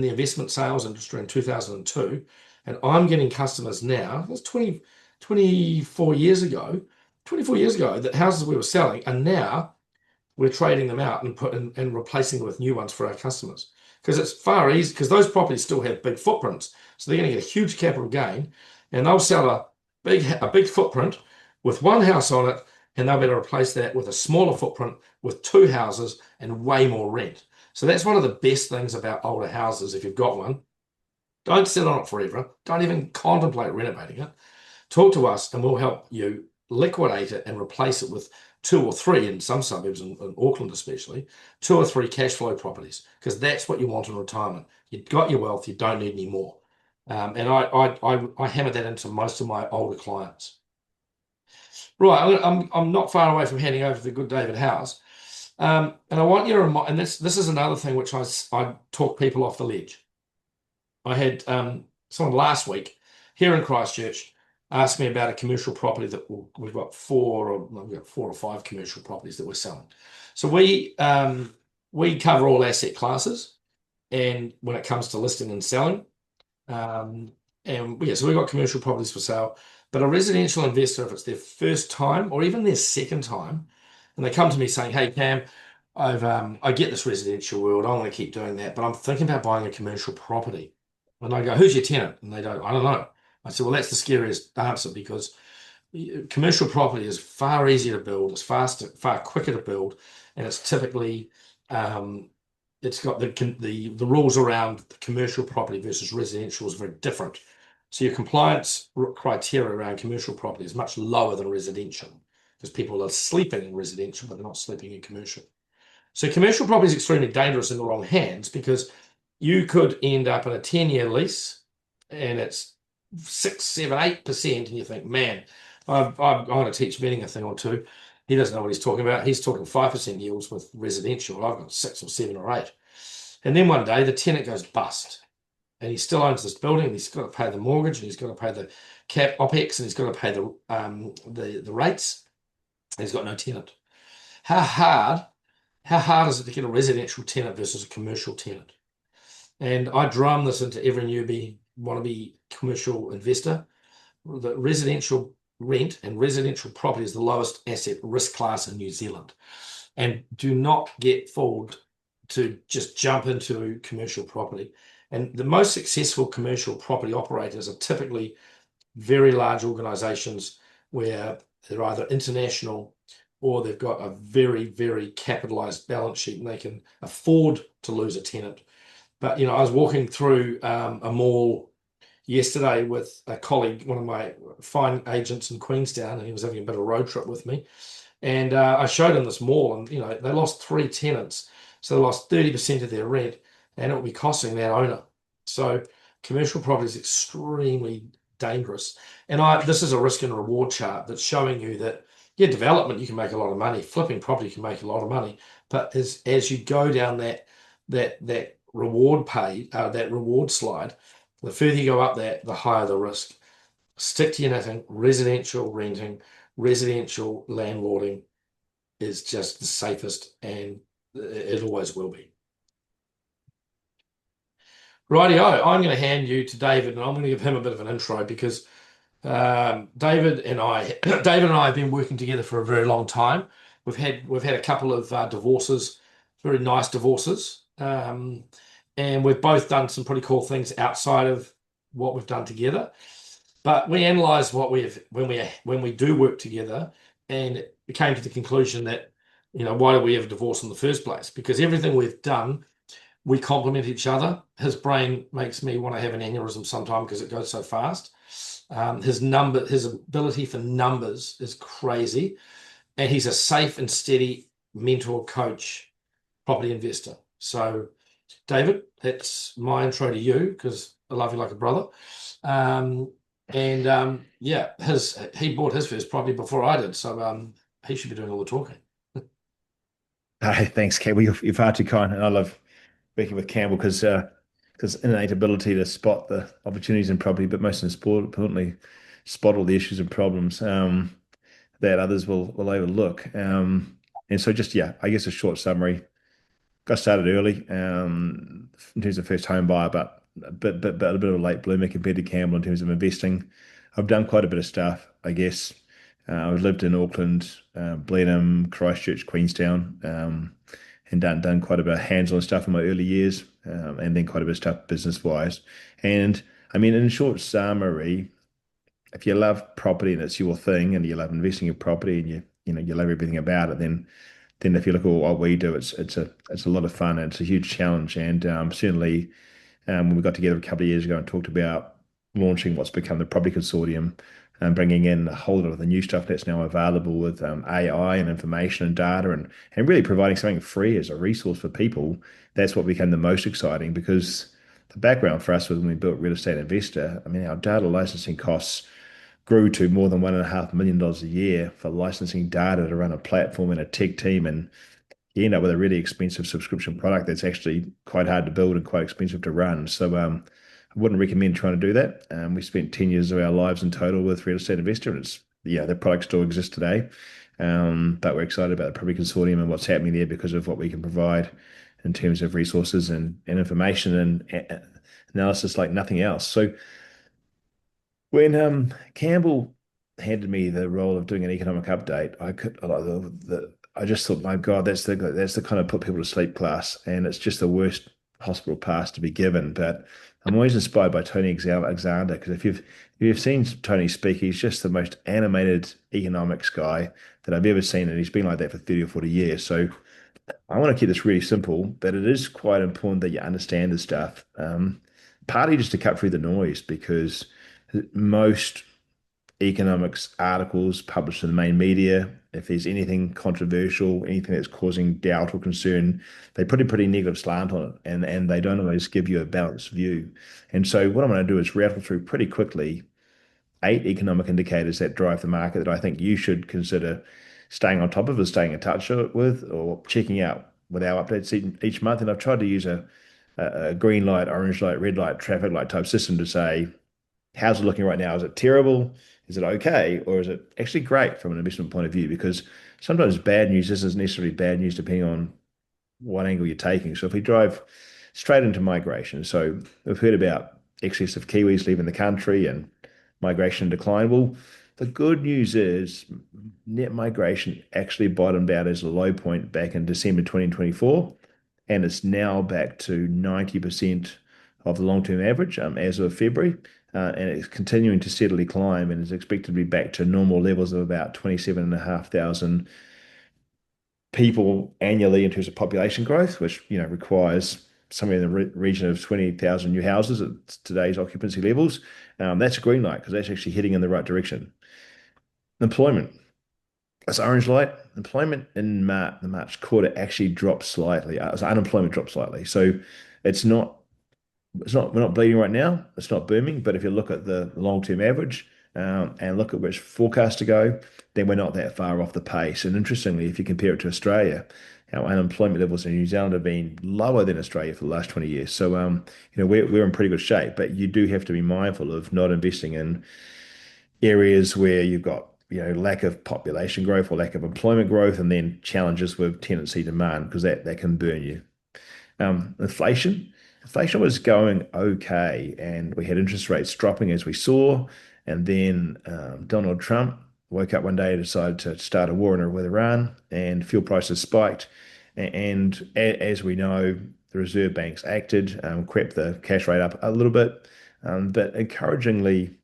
the investment sales industry in 2002, and I'm getting customers now. That's 24 years ago. 24 years ago, that houses we were selling are now we're trading them out and replacing them with new ones for our customers, because it's far easier, because those properties still have big footprints, so they're going to get a huge capital gain, and they'll sell a big footprint with one house on it, and they'll be able to replace that with a smaller footprint with two houses and way more rent. So that's one of the best things about older houses. If you've got one, don't sit on it forever. Don't even contemplate renovating it. Talk to us and we'll help you liquidate it and replace it with two or three, in some suburbs, in Auckland especially, two or three cash flow properties, because that's what you want in retirement. You've got your wealth, you don't need any more. And I hammer that into most of my older clients. Right, I'm not far away from handing over to the good David Howes. And I want you to remind, and this is another thing which I talk people off the ledge. I had someone last week here in Christchurch asked me about a commercial property that we've got four or five commercial properties that we're selling. So we cover all asset classes, and when it comes to listing and selling, and yeah, so we've got commercial properties for sale. But a residential investor, if it's their first time or even their second time, and they come to me saying, "Hey Cam, I get this residential world, I want to keep doing that, but I'm thinking about buying a commercial property." And I go, "Who's your tenant?" And they don't, "I don't know." I said, "Well, that's the scariest answer, because commercial property is far easier to build, it's faster, far quicker to build, and it's typically it's got the rules around the commercial property versus residential is very different. So your compliance criteria around commercial property is much lower than residential, because people are sleeping in residential, but they're not sleeping in commercial. So commercial property is extremely dangerous in the wrong hands, because you could end up in a 10-year lease and it's 6, 7, 8%, and you think, man, I want to teach Venning a thing or two. He doesn't know what he's talking about. He's talking 5% yields with residential. I've got 6 or 7 or 8. And then one day the tenant goes bust, and he still owns this building, and he's got to pay the mortgage, and he's got to pay the cap OPEX, and he's got to pay the rates, and he's got no tenant. How hard is it to get a residential tenant versus a commercial tenant? And I drum this into every newbie wannabe commercial investor. The residential rent and residential property is the lowest asset risk class in New Zealand. And do not get fooled to just jump into commercial property. And the most successful commercial property operators are typically very large organizations where they're either international or they've got a very, very capitalized balance sheet, and they can afford to lose a tenant. But, I was walking through a mall yesterday with a colleague, one of my fine agents in Queenstown, and he was having a bit of a road trip with me. And I showed him this mall, and, they lost 3 tenants. So they lost 30% of their rent, and it will be costing that owner. So commercial property is extremely dangerous. And this is a risk and reward chart that's showing you that, yeah, development, you can make a lot of money. Flipping property, you can make a lot of money. But as you go down that reward slide, the further you go up that, the higher the risk. Stick to your knitting. Residential renting, residential landlording is just the safest, and it always will be. Rightio, I'm going to hand you to David, and I'm going to give him a bit of an intro, because David and I have been working together for a very long time. We've had a couple of divorces, very nice divorces, and we've both done some pretty cool things outside of what we've done together. But we analysed when we do work together, and we came to the conclusion that Why did we have a divorce in the first place? Because everything we've done, we complement each other. His brain makes me want to have an aneurysm sometime because it goes so fast. His ability for numbers is crazy, and he's a safe and steady mentor, coach, property investor. So, David, that's my intro to you because I love you like a brother. Um, yeah, he bought his first property before I did, so he should be doing all the talking. Hey, thanks, Campbell. You're far too kind, and I love working with Campbell because innate ability to spot the opportunities in property, but most importantly, spot all the issues and problems that others will overlook. And so, just yeah, I guess a short summary. Got started early in terms of first home buyer, but a bit of a late bloomer compared to Campbell in terms of investing. I've done quite a bit of stuff, I guess. I've lived in Auckland, Blenheim, Christchurch, Queenstown, and done quite a bit of hands-on stuff in my early years, and then quite a bit of stuff business-wise. And I mean, in short summary, if you love property and it's your thing, and you love investing in property, and you love everything about it, then if you look at what we do, it's a lot of fun and it's a huge challenge. And certainly, when we got together a couple of years ago and talked about launching what's become the Property Consortium and bringing in a whole lot of the new stuff that's now available with AI and information and data and really providing something free as a resource for people, that's what became the most exciting because the background for us was when we built Real Estate Investor. I mean, our data licensing costs grew to more than $1.5 million a year for licensing data to run a platform and a tech team. And you end up with a really expensive subscription product that's actually quite hard to build and quite expensive to run. So I wouldn't recommend trying to do that. We spent 10 years of our lives in total with Real Estate Investor, and the product still exists today. But we're excited about the Property Consortium and what's happening there because of what we can provide in terms of resources and information and analysis like nothing else. So when Campbell handed me the role of doing an economic update, I just thought, my God, that's the kind of put people to sleep class, and it's just the worst possible pass to be given. But I'm always inspired by Tony Alexander because if you've seen Tony speak, he's just the most animated economics guy that I've ever seen, and he's been like that for 30 or 40 years. So I want to keep this really simple, but it is quite important that you understand this stuff. Partly just to cut through the noise because most economics articles published in the main media, if there's anything controversial, anything that's causing doubt or concern, they put a pretty negative slant on it and they don't always give you a balanced view. And so what I'm going to do is rattle through pretty quickly 8 economic indicators that drive the market that I think you should consider staying on top of or staying in touch with or checking out with our updates each month. And I've tried to use a green light, orange light, red light, traffic light type system to say, how's it looking right now? Is it terrible? Is it okay? Or is it actually great from an investment point of view? Because sometimes bad news isn't necessarily bad news depending on what angle you're taking. So if we drive straight into migration, so we've heard about excess of Kiwis leaving the country and migration decline. Well, the good news is net migration actually bottomed out as a low point back in December 2024, and it's now back to 90% of the long-term average as of February. And it's continuing to steadily climb and is expected to be back to normal levels of about 27,500 people annually in terms of population growth, which requires somewhere in the region of 20,000 new houses at today's occupancy levels. That's a green light because that's actually heading in the right direction. Employment. That's orange light. Employment in the March quarter actually dropped slightly. So unemployment dropped slightly. So it's not we're not bleeding right now. It's not booming. But if you look at the long-term average and look at which forecast to go, then we're not that far off the pace. And interestingly, if you compare it to Australia, our unemployment levels in New Zealand have been lower than Australia for the last 20 years. So, we're in pretty good shape. But you do have to be mindful of not investing in areas where you've got lack of population growth or lack of employment growth, and then challenges with tenancy demand because that can burn you. Inflation. Inflation was going okay, and we had interest rates dropping as we saw. And then Donald Trump woke up one day and decided to start a war with Iran, and fuel prices spiked. And as we know, the Reserve Banks acted, crept the cash rate up a little bit. But encouragingly,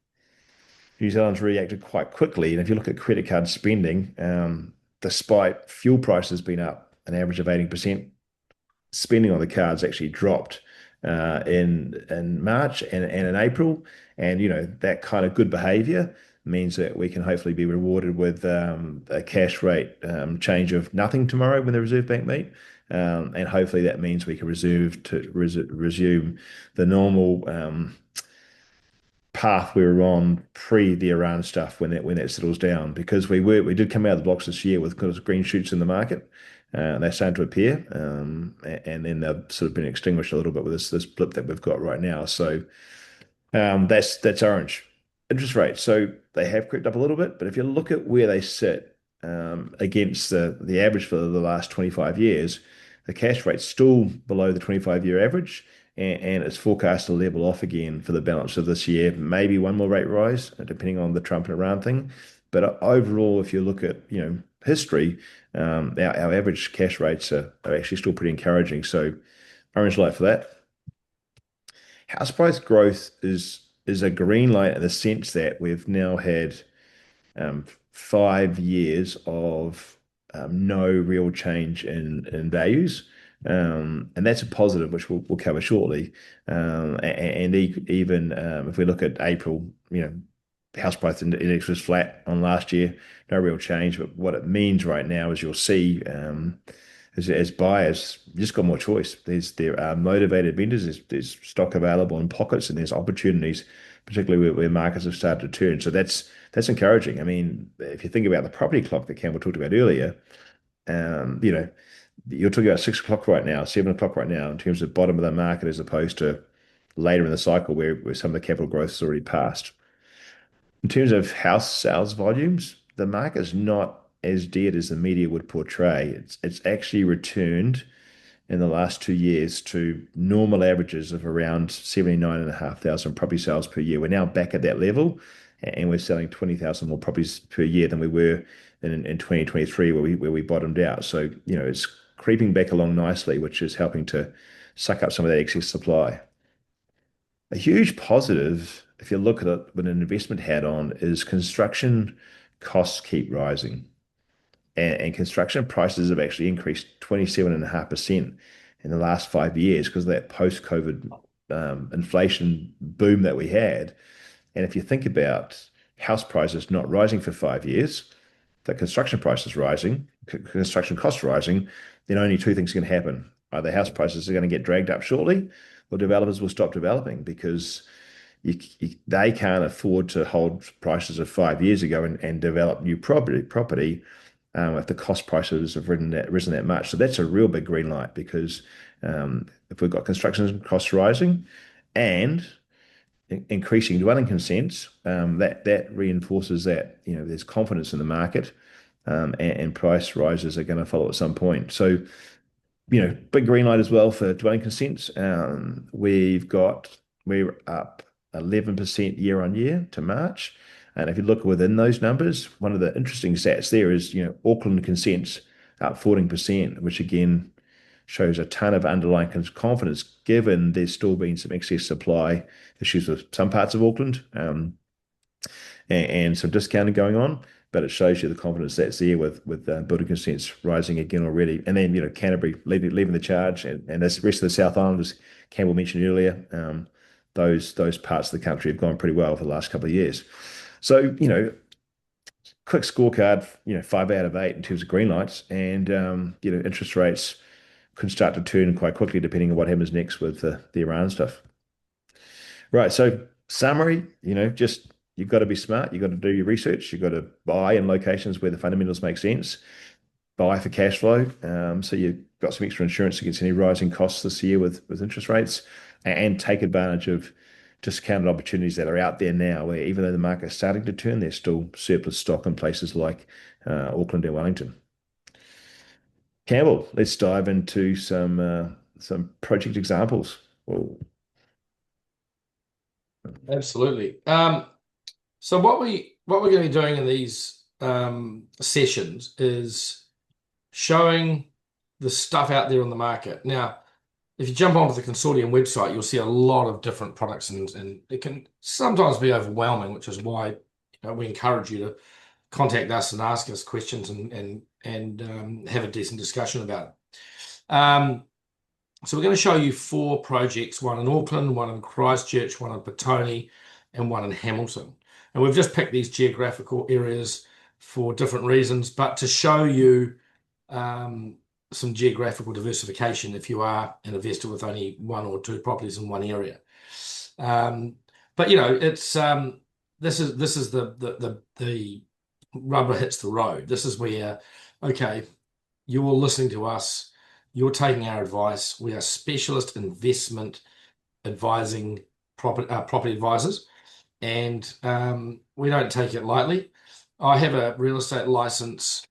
New Zealand's reacted quite quickly. And if you look at credit card spending, despite fuel prices being up an average of 18%, spending on the cards actually dropped in March and in April. And that kind of good behavior means that we can hopefully be rewarded with a cash rate change of nothing tomorrow when the Reserve Bank meet. And hopefully that means we can resume the normal path we were on pre the Iran stuff when that settles down, because we did come out of the blocks this year with kind of green shoots in the market. They're starting to appear, and then they've sort of been extinguished a little bit with this blip that we've got right now. So that's orange. Interest rates. So they have crept up a little bit, but if you look at where they sit against the average for the last 25 years, the cash rate's still below the 25-year average, and it's forecast to level off again for the balance of this year. Maybe one more rate rise, depending on the Trump and Iran thing. But overall, if you look at history, our average cash rates are actually still pretty encouraging. So orange light for that. House price growth is a green light in the sense that we've now had 5 years of no real change in values. And that's a positive, which we'll cover shortly. And even if we look at April, house price index was flat on last year, no real change. But what it means right now is you'll see as buyers, you just got more choice. There are motivated vendors, there's stock available in pockets, and there's opportunities, particularly where markets have started to turn. So that's encouraging. I mean, if you think about the property clock that Campbell talked about earlier, you're talking about 6 o'clock right now, 7 o'clock right now, in terms of bottom of the market, as opposed to later in the cycle where some of the capital growth has already passed. In terms of house sales volumes, the market is not as dead as the media would portray. It's actually returned in the last 2 years to normal averages of around 79,500 property sales per year. We're now back at that level, and we're selling 20,000 more properties per year than we were in 2023, where we bottomed out. So it's creeping back along nicely, which is helping to suck up some of that excess supply. A huge positive, if you look at it with an investment hat on, is construction costs keep rising. And construction prices have actually increased 27.5% in the last 5 years because of that post-COVID inflation boom that we had. And if you think about house prices not rising for 5 years, the construction prices rising, construction costs rising, then only two things can happen. Either house prices are going to get dragged up shortly, or developers will stop developing because they can't afford to hold prices of 5 years ago and develop new property if the cost prices have risen that much. So that's a real big green light, because if we've got construction costs rising and increasing dwelling consents, that reinforces that there's confidence in the market, and price rises are going to follow at some point. So big green light as well for dwelling consents. We're up 11% year on year to March. And if you look within those numbers, one of the interesting stats there is, Auckland consents up 14%, which again shows a ton of underlying confidence, given there's still been some excess supply issues with some parts of Auckland, and some discounting going on. But it shows you the confidence that's there with building consents rising again already. And then, Canterbury leaving the charge, and the rest of the South Island, as Campbell mentioned earlier, those parts of the country have gone pretty well for the last couple of years. So, quick scorecard, 5 out of 8 in terms of green lights, and interest rates could start to turn quite quickly depending on what happens next with the Iran stuff. Right. So summary, just you've got to be smart. You've got to do your research. You've got to buy in locations where the fundamentals make sense. Buy for cash flow. So you've got some extra insurance against any rising costs this year with interest rates, and take advantage of discounted opportunities that are out there now, where even though the market is starting to turn, there's still surplus stock in places like Auckland and Wellington. Campbell, let's dive into some project examples. Whoa. Absolutely. So what we're going to be doing in these sessions is showing the stuff out there on the market. Now, if you jump onto the consortium website, you'll see a lot of different products, and it can sometimes be overwhelming, which is why we encourage you to contact us and ask us questions and have a decent discussion about it. So we're going to show you 4 projects, one in Auckland, one in Christchurch, one in Petone, and one in Hamilton. And we've just picked these geographical areas for different reasons, but to show you some geographical diversification if you are an investor with only 1 or 2 properties in one area. But it's this is the rubber hits the road. This is where, okay, you're listening to us, you're taking our advice. We are specialist investment advising property advisors, and we don't take it lightly. I have a real estate license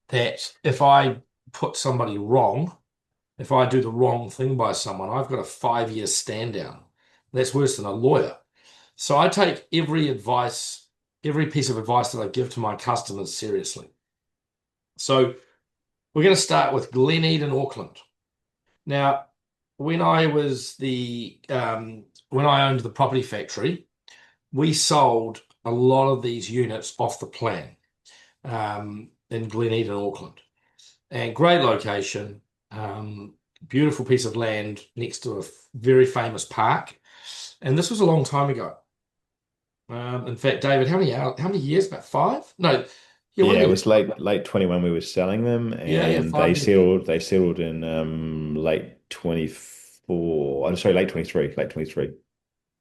that if I put somebody wrong, if I do the wrong thing by someone, I've got a 5-year stand down. That's worse than a lawyer. So I take every piece of advice that I give to my customers seriously. So we're going to start with Gleneden, Auckland. Now, when I owned the property factory, we sold a lot of these units off the plan in Gleneden, Auckland. And great location, beautiful piece of land next to a very famous park. And this was a long time ago. In fact, David, how many years? About 5? No, yeah, it was late 21 we were selling them, and 5 they settled in late 24. I'm sorry, late 23. Late 23.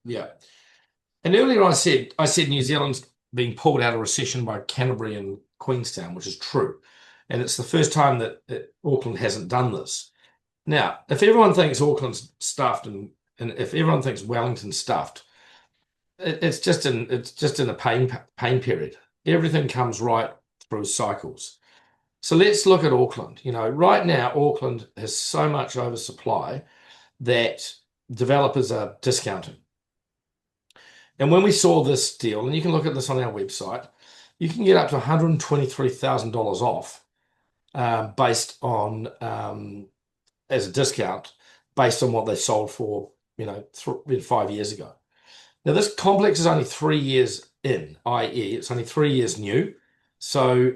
Yeah. And earlier I said New Zealand's being pulled out of recession by Canterbury and Queenstown, which is true. And it's the first time that Auckland hasn't done this. Now, if everyone thinks Auckland's stuffed and if everyone thinks Wellington's stuffed, it's just in a pain period. Everything comes right through cycles. So let's look at Auckland. Right now, Auckland has so much oversupply that developers are discounting. And when we saw this deal, and you can look at this on our website, you can get up to $123,000 off based on as a discount based on what they sold for 5 years ago. Now this complex is only 3 years in, i.e. it's only 3 years new. So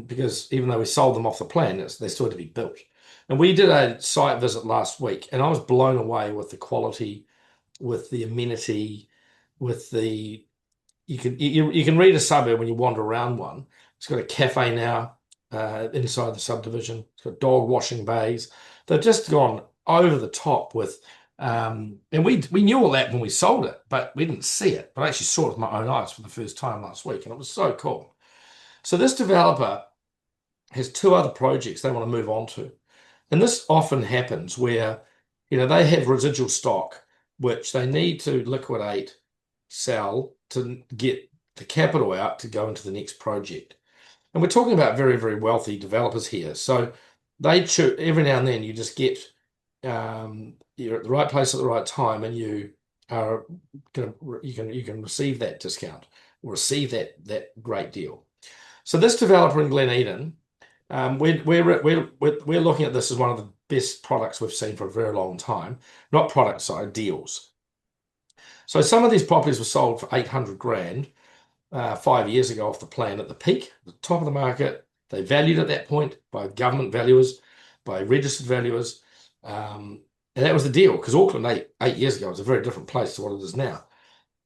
because even though we sold them off the plan, they still had to be built. And we did a site visit last week, and I was blown away with the quality, with the amenity, with the you can read a suburb when you wander around one. It's got a cafe now inside the subdivision. It's got dog washing bays. They've just gone over the top with, and we knew all that when we sold it, but we didn't see it. But I actually saw it with my own eyes for the first time last week, and it was so cool. So this developer has 2 other projects they want to move on to. And this often happens where, they have residual stock, which they need to liquidate, sell to get the capital out to go into the next project. And we're talking about very, very wealthy developers here. So they choose every now and then you just get, you're at the right place at the right time, and you can receive that discount or receive that great deal. So this developer in Gleneden, we're looking at this as one of the best products we've seen for a very long time. Not products, sorry, deals. So some of these properties were sold for 800 grand 5 years ago off the plan at the peak, the top of the market. They valued at that point by government valuers, by registered valuers. And that was the deal, because Auckland 8 years ago was a very different place to what it is now.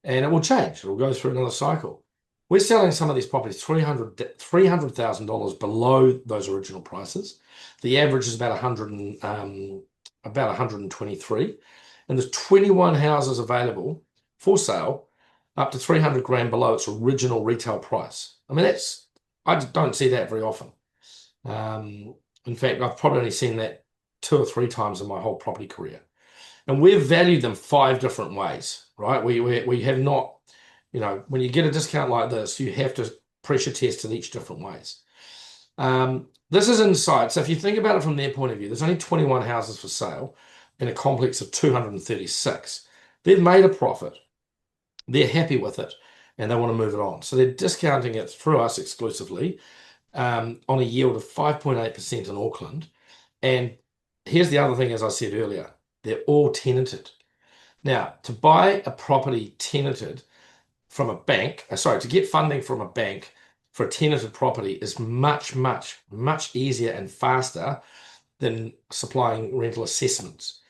And it will change. It will go through another cycle. We're selling some of these properties $300,000 below those original prices. The average is about 123, and there's 21 houses available for sale up to 300 grand below its original retail price. I mean, I don't see that very often. In fact, I've probably only seen that 2 or 3 times in my whole property career. And we've valued them 5 different ways, right? We have not. When you get a discount like this, you have to pressure test it each different ways. This is inside. So if you think about it from their point of view, there's only 21 houses for sale in a complex of 236. They've made a profit. They're happy with it, and they want to move it on. So they're discounting it through us exclusively on a yield of 5.8% in Auckland. And here's the other thing, as I said earlier, they're all tenanted. Now, to buy a property tenanted from a bank, to get funding from a bank for a tenanted property is much, much, much easier and faster than supplying rental assessments.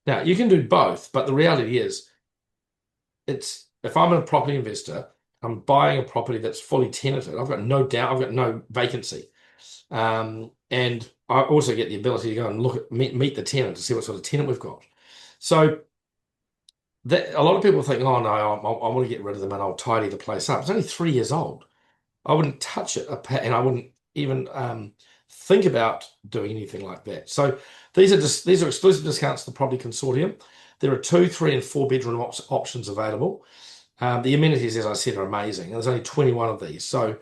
Now, you can do both, but the reality is, it's if I'm a property investor, I'm buying a property that's fully tenanted. I've got no doubt, I've got no vacancy. And I also get the ability to go and look at meet the tenant to see what sort of tenant we've got. So that a lot of people think, oh no, I want to get rid of them and I'll tidy the place up. It's only 3 years old. I wouldn't touch it, and I wouldn't even think about doing anything like that. So these are exclusive discounts to the Property Consortium. There are 2, 3, and 4 bedroom options available. The amenities, as I said, are amazing. There's only 21 of these. So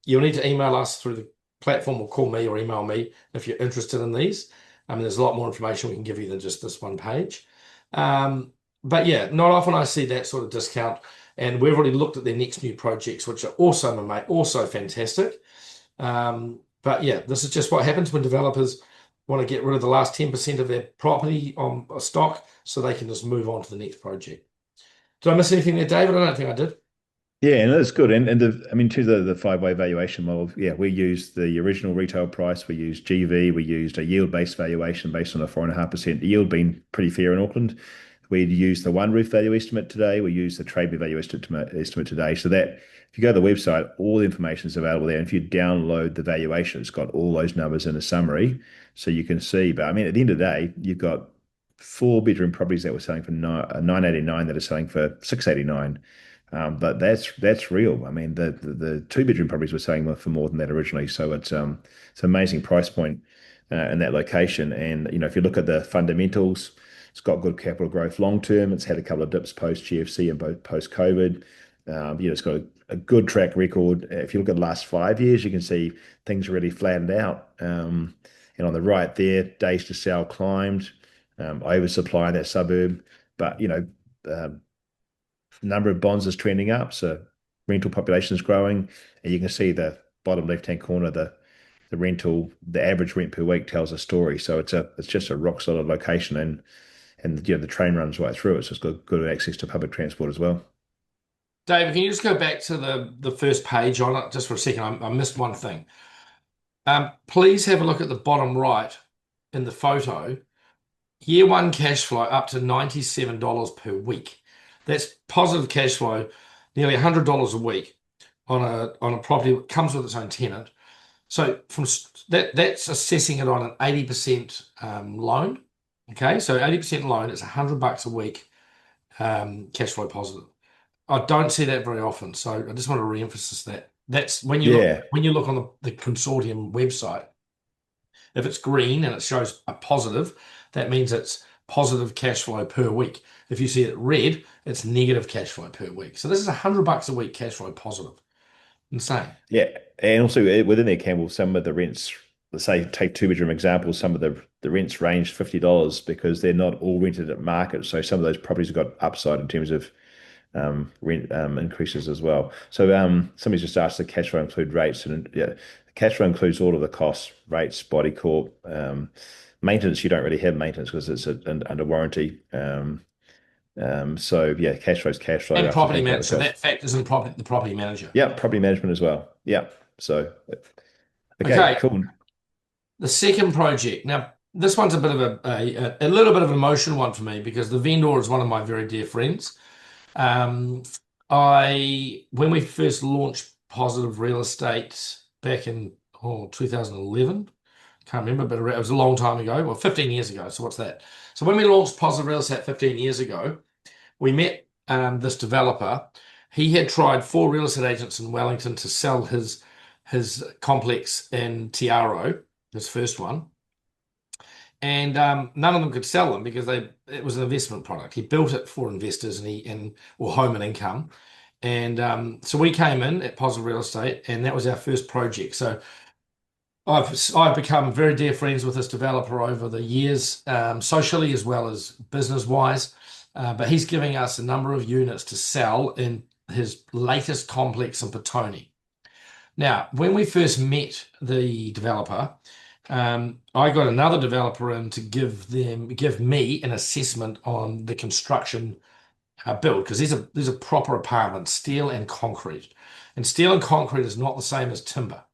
you'll need to email us through the platform or call me or email me if you're interested in these. There's a lot more information we can give you than just this one page. But yeah, not often I see that sort of discount. And we've already looked at their next new projects, which are also fantastic. But yeah, this is just what happens when developers want to get rid of the last 10% of their property on stock so they can just move on to the next project. Did I miss anything there, David? I don't think I did. Yeah, and that's good. I mean, to the five-way valuation model, yeah, we used the original retail price, we used GV, we used a yield-based valuation based on a 4.5% yield, being pretty fair in Auckland. We'd use the one roof value estimate today. We use the trade value estimate today. So that if you go to the website, all the information is available there. And if you download the valuation, it's got all those numbers in a summary, so you can see. But I mean, at the end of the day, you've got four-bedroom properties that were selling for 989 that are selling for 689. But that's real. I mean, the two-bedroom properties were selling for more than that originally. So it's an amazing price point in that location. And if you look at the fundamentals, it's got good capital growth long term. It's had a couple of dips post GFC and both post COVID. It's got a good track record. If you look at the last 5 years, you can see things really flattened out. And on the right there, days to sell climbed, oversupply in that suburb. But number of bonds is trending up, so rental population is growing, and you can see the bottom left-hand corner, the average rent per week tells a story. So it's just a rock solid location, and the train runs right through it, so it's got good access to public transport as well. David, can you just go back to the first page on it just for a second? I missed one thing. Please have a look at the bottom right in the photo. Year one cash flow up to $97 per week. That's positive cash flow, nearly $100 a week on a property that comes with its own tenant. So that's assessing it on an 80% loan. Okay, so 80% loan is $100 a week, cash flow positive. I don't see that very often, so I just want to re-emphasize that. That's Yeah, when you look on the consortium website. If it's green and it shows a positive, that means it's positive cash flow per week. If you see it red, it's negative cash flow per week. So this is $100 a week cash flow positive. Insane. yeah, and also within there, Campbell, some of the rents, let's say take two-bedroom examples, some of the rents range $50 because they're not all rented at market. So some of those properties have got upside in terms of rent increases as well. So somebody's just asked, the cash flow include rates, and yeah, the cash flow includes all of the costs, rates, body corp, maintenance. You don't really have maintenance because it's under warranty. So yeah, cash flow is cash flow And after property taking out the manager. So cost. that factors in the property manager. Yeah, property management as well. Yeah. So okay, Okay. cool. The second project. Now, this one's a bit of a little bit of an emotional one for me because the vendor is one of my very dear friends. Um, when we first launched Positive Real Estate back in 2011, can't remember, but it was a long time ago. Well, 15 years ago. So what's that? So when we launched Positive Real Estate 15 years ago, we met this developer. He had tried 4 real estate agents in Wellington to sell his complex in Tiaro, his first one, and none of them could sell them because it was an investment product. He built it for investors or home and income, and so we came in at Positive Real Estate, and that was our first project. So I've become very dear friends with this developer over the years, socially as well as business wise. But he's giving us a number of units to sell in his latest complex in Petone. Now, when we first met the developer, I got another developer in to give me an assessment on the construction build because these are proper apartments, steel and concrete. And steel and concrete is not the same as timber.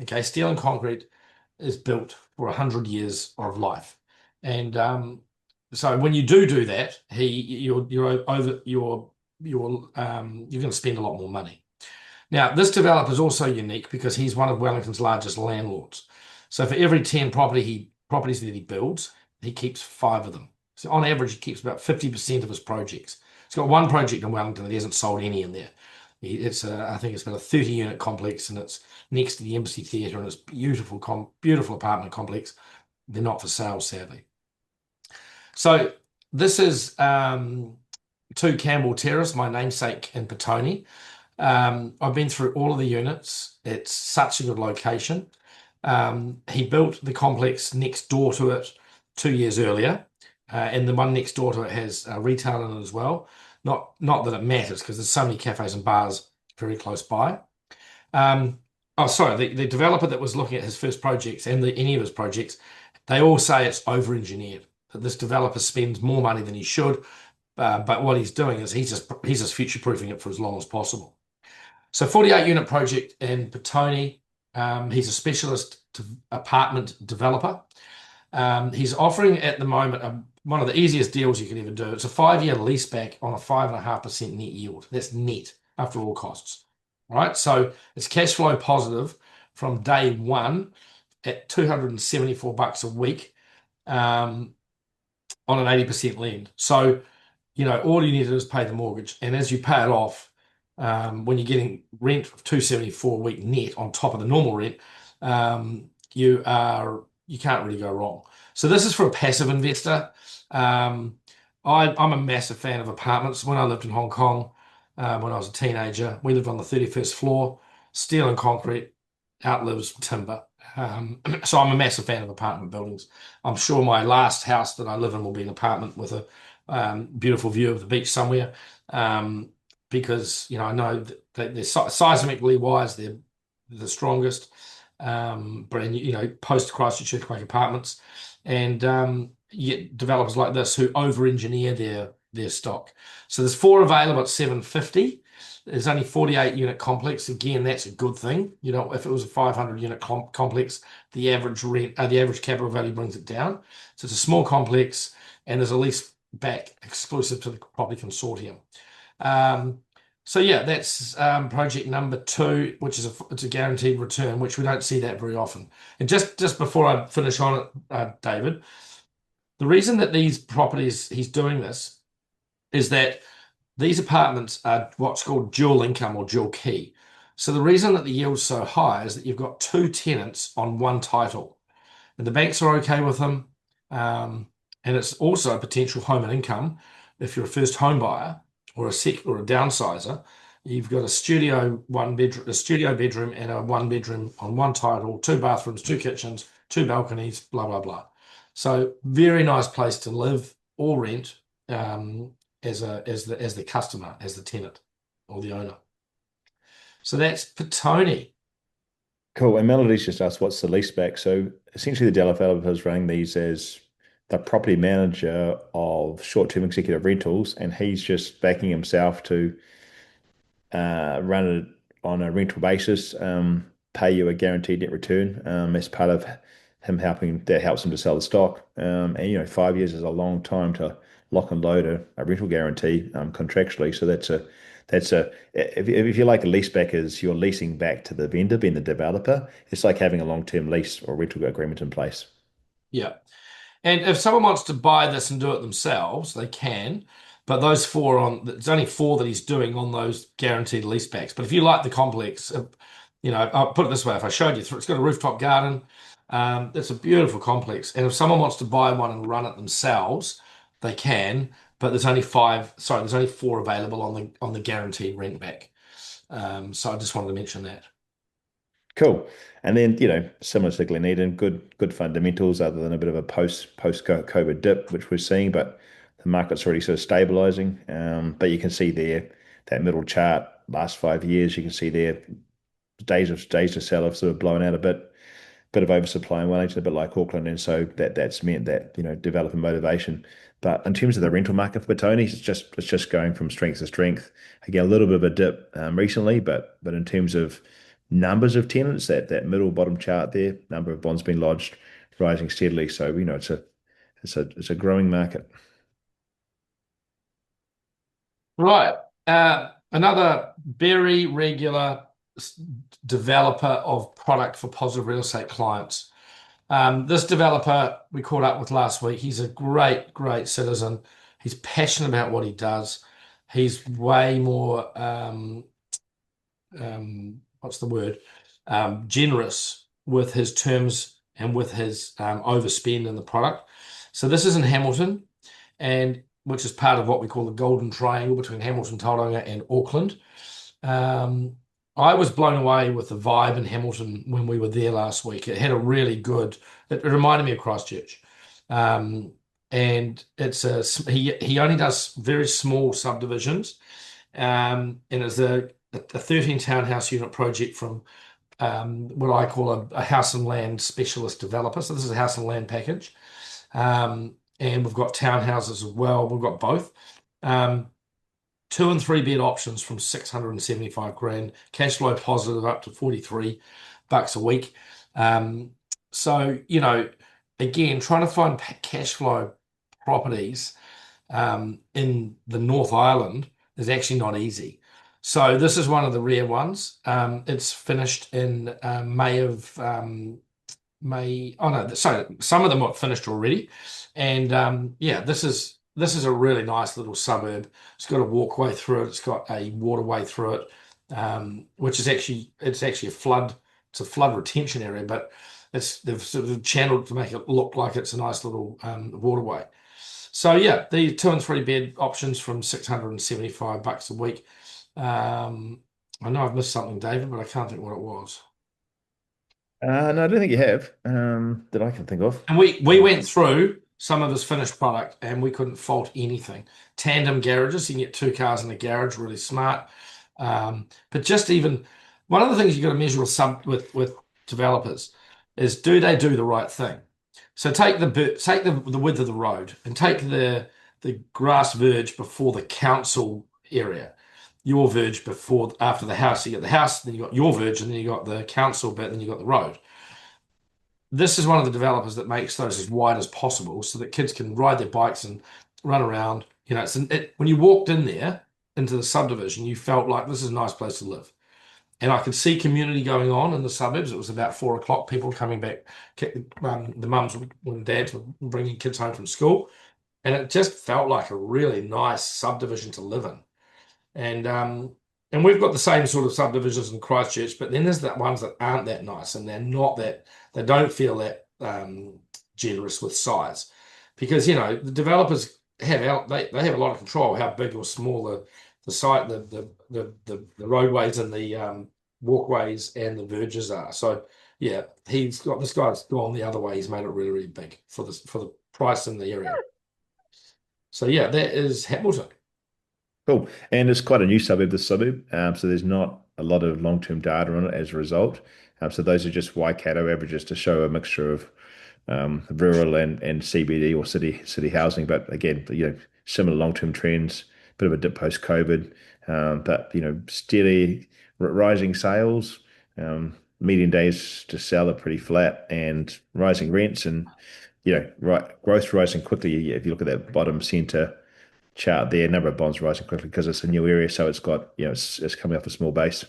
Okay, steel and concrete is built for 100 years of life, and so when you do that, you're going to spend a lot more money. Now, this developer is also unique because he's one of Wellington's largest landlords. So for every 10 properties that he builds, he keeps 5 of them. So on average, he keeps about 50% of his projects. He's got one project in Wellington that he hasn't sold any in there. I think it's about a 30-unit complex, and it's next to the Embassy Theatre, and it's beautiful apartment complex. They're not for sale, sadly. So this is 2 Campbell Terrace, my namesake in Petone. I've been through all of the units. It's such a good location. He built the complex next door to it 2 years earlier, and the one next door to it has retail in it as well. Not that it matters because there's so many cafes and bars very close by. The developer that was looking at his first projects and any of his projects, they all say it's over-engineered. That this developer spends more money than he should, but what he's doing is he's just future-proofing it for as long as possible. So 48-unit project in Petone. He's a specialist apartment developer. He's offering at the moment one of the easiest deals you can ever do. It's a 5-year lease back on a 5.5% net yield. That's net after all costs. All right, so it's cash flow positive from day one at $274 a week on an 80% lend. So, all you need to do is pay the mortgage, and as you pay it off, when you're getting rent of $274 a week net on top of the normal rent, you can't really go wrong. So this is for a passive investor. I'm a massive fan of apartments. When I lived in Hong Kong, when I was a teenager, we lived on the 31st floor. Steel and concrete outlives timber. So I'm a massive fan of apartment buildings. I'm sure my last house that I live in will be an apartment with a beautiful view of the beach somewhere. Because I know that they're seismically wise, they're the strongest. But post Christchurch earthquake apartments, and you get developers like this who over-engineer their stock. So there's 4 available at $750. There's only 48-unit complex. Again, that's a good thing. If it was a 500-unit complex, the average capital value brings it down. So it's a small complex, and there's a lease back exclusive to the Property Consortium. So yeah, that's project number 2, which is it's a guaranteed return, which we don't see that very often. And just before I finish on it, David, the reason that these properties he's doing this is that these apartments are what's called dual income or dual key. So the reason that the yield's so high is that you've got 2 tenants on one title, and the banks are okay with them. And it's also a potential home and income if you're a first home buyer or a downsizer. You've got a studio bedroom and a 1-bedroom on one title, 2 bathrooms, 2 kitchens, 2 balconies, blah blah blah. So very nice place to live or rent as the customer, as the tenant or the owner. So that's Petone. Cool. And Melody's just asked, what's the lease back? So essentially, the developer is running these as the property manager of short-term executive rentals, and he's just backing himself to run it on a rental basis, pay you a guaranteed net return as part of him that helps him to sell the stock. And 5 years is a long time to lock and load a rental guarantee contractually. So if you like, a lease back is you're leasing back to the vendor, being the developer. It's like having a long-term lease or rental agreement in place. Yeah. And if someone wants to buy this and do it themselves, they can. But there's only 4 that he's doing on those guaranteed lease backs. But if you like the complex, I'll put it this way: if I showed you through, it's got a rooftop garden. It's a beautiful complex. And if someone wants to buy one and run it themselves, they can. But there's only 4 available on the guaranteed rent back. So I just wanted to mention that. Cool. And then, similar to Gleneden, good fundamentals other than a bit of a post-COVID dip, which we're seeing, but the market's already sort of stabilizing. But you can see there, that middle chart, last 5 years, you can see there, days to sell have sort of blown out a bit. bit of oversupply in Wellington, a bit like Auckland, and so that's meant that developer motivation. But in terms of the rental market for Batones, it's just going from strength to strength. Again, a little bit of a dip recently, but in terms of numbers of tenants, that middle bottom chart there, number of bonds being lodged, rising steadily. So it's a growing market. Right. Another very regular s- developer of product for positive real estate clients. This developer we caught up with last week, he's a great, great citizen. He's passionate about what he does. He's way more, what's the word? Generous with his terms and with his overspend in the product. So this is in Hamilton, and which is part of what we call the Golden Triangle between Hamilton, Tauranga, and Auckland. Um, I was blown away with the vibe in Hamilton when we were there last week. It had a really good. It reminded me of Christchurch, um, and he only does very small subdivisions, and it's a 13 townhouse unit project from what I call a house and land specialist developer. So this is a house and land package. And we've got townhouses as well. We've got both. Um, 2 and 3 bed options from 675 grand, cash flow positive up to 43 bucks a week. Um, so, again, trying to find cash flow properties in the North Island is actually not easy. So this is one of the rare ones. It's finished in May of May. Oh no, so some of them are finished already, and yeah, this is a really nice little suburb. It's got a walkway through it. It's got a waterway through it, which is actually a flood. It's a flood retention area, but they've sort of channeled to make it look like it's a nice little waterway. So yeah, the 2 and 3 bed options from 675 bucks a week. I know I've missed something, David, but I can't think what it was. No, I don't think you have that I can think of. And we went through some of his finished product and we couldn't fault anything. Tandem garages, you can get 2 cars in a garage, really smart. But just even one of the things you got to measure with developers is do they do the right thing? So take the width of the road and take the grass verge before the council area. Your verge before after the house. You get the house, then you got your verge, and then you got the council bit, then you got the road. This is one of the developers that makes those as wide as possible so that kids can ride their bikes and run around. When you walked in there into the subdivision, you felt like this is a nice place to live. And I could see community going on in the suburbs. It was about 4 o'clock, people coming back, the mums and dads were bringing kids home from school. And it just felt like a really nice subdivision to live in. And we've got the same sort of subdivisions in Christchurch, but then there's the ones that aren't that nice and they're not that they don't feel that generous with size, because the developers they have a lot of control how big or small the site the roadways and the walkways and the verges are. So yeah, this guy's gone the other way. He's made it really really big for the price in the area. So yeah, that is Hamilton. Cool. And it's quite a new suburb, this suburb. So there's not a lot of long-term data on it as a result. So those are just Waikato averages to show a mixture of rural and CBD or city housing. But again, similar long-term trends, bit of a dip post-COVID, but steady rising sales, median days to sell are pretty flat, and rising rents, and growth rising quickly. If you look at that bottom center chart there, number of bonds rising quickly because it's a new area, so it's got it's coming off a small base.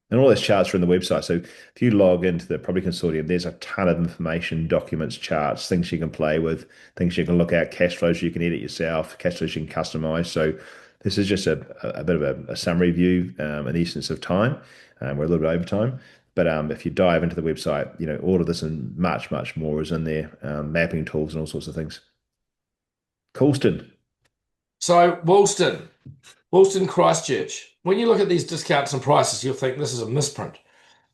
And all those charts are in the website. So if you log into the Property Consortium, there's a ton of information, documents, charts, things you can play with, things you can look at, cash flows you can edit yourself, cash flows you can customize. So this is just a bit of a summary view in the essence of time. We're a little bit over time. But if you dive into the website, all of this and much, much more is in there, mapping tools and all sorts of things. Colston. So Woolston, Christchurch. When you look at these discounts and prices, you'll think this is a misprint.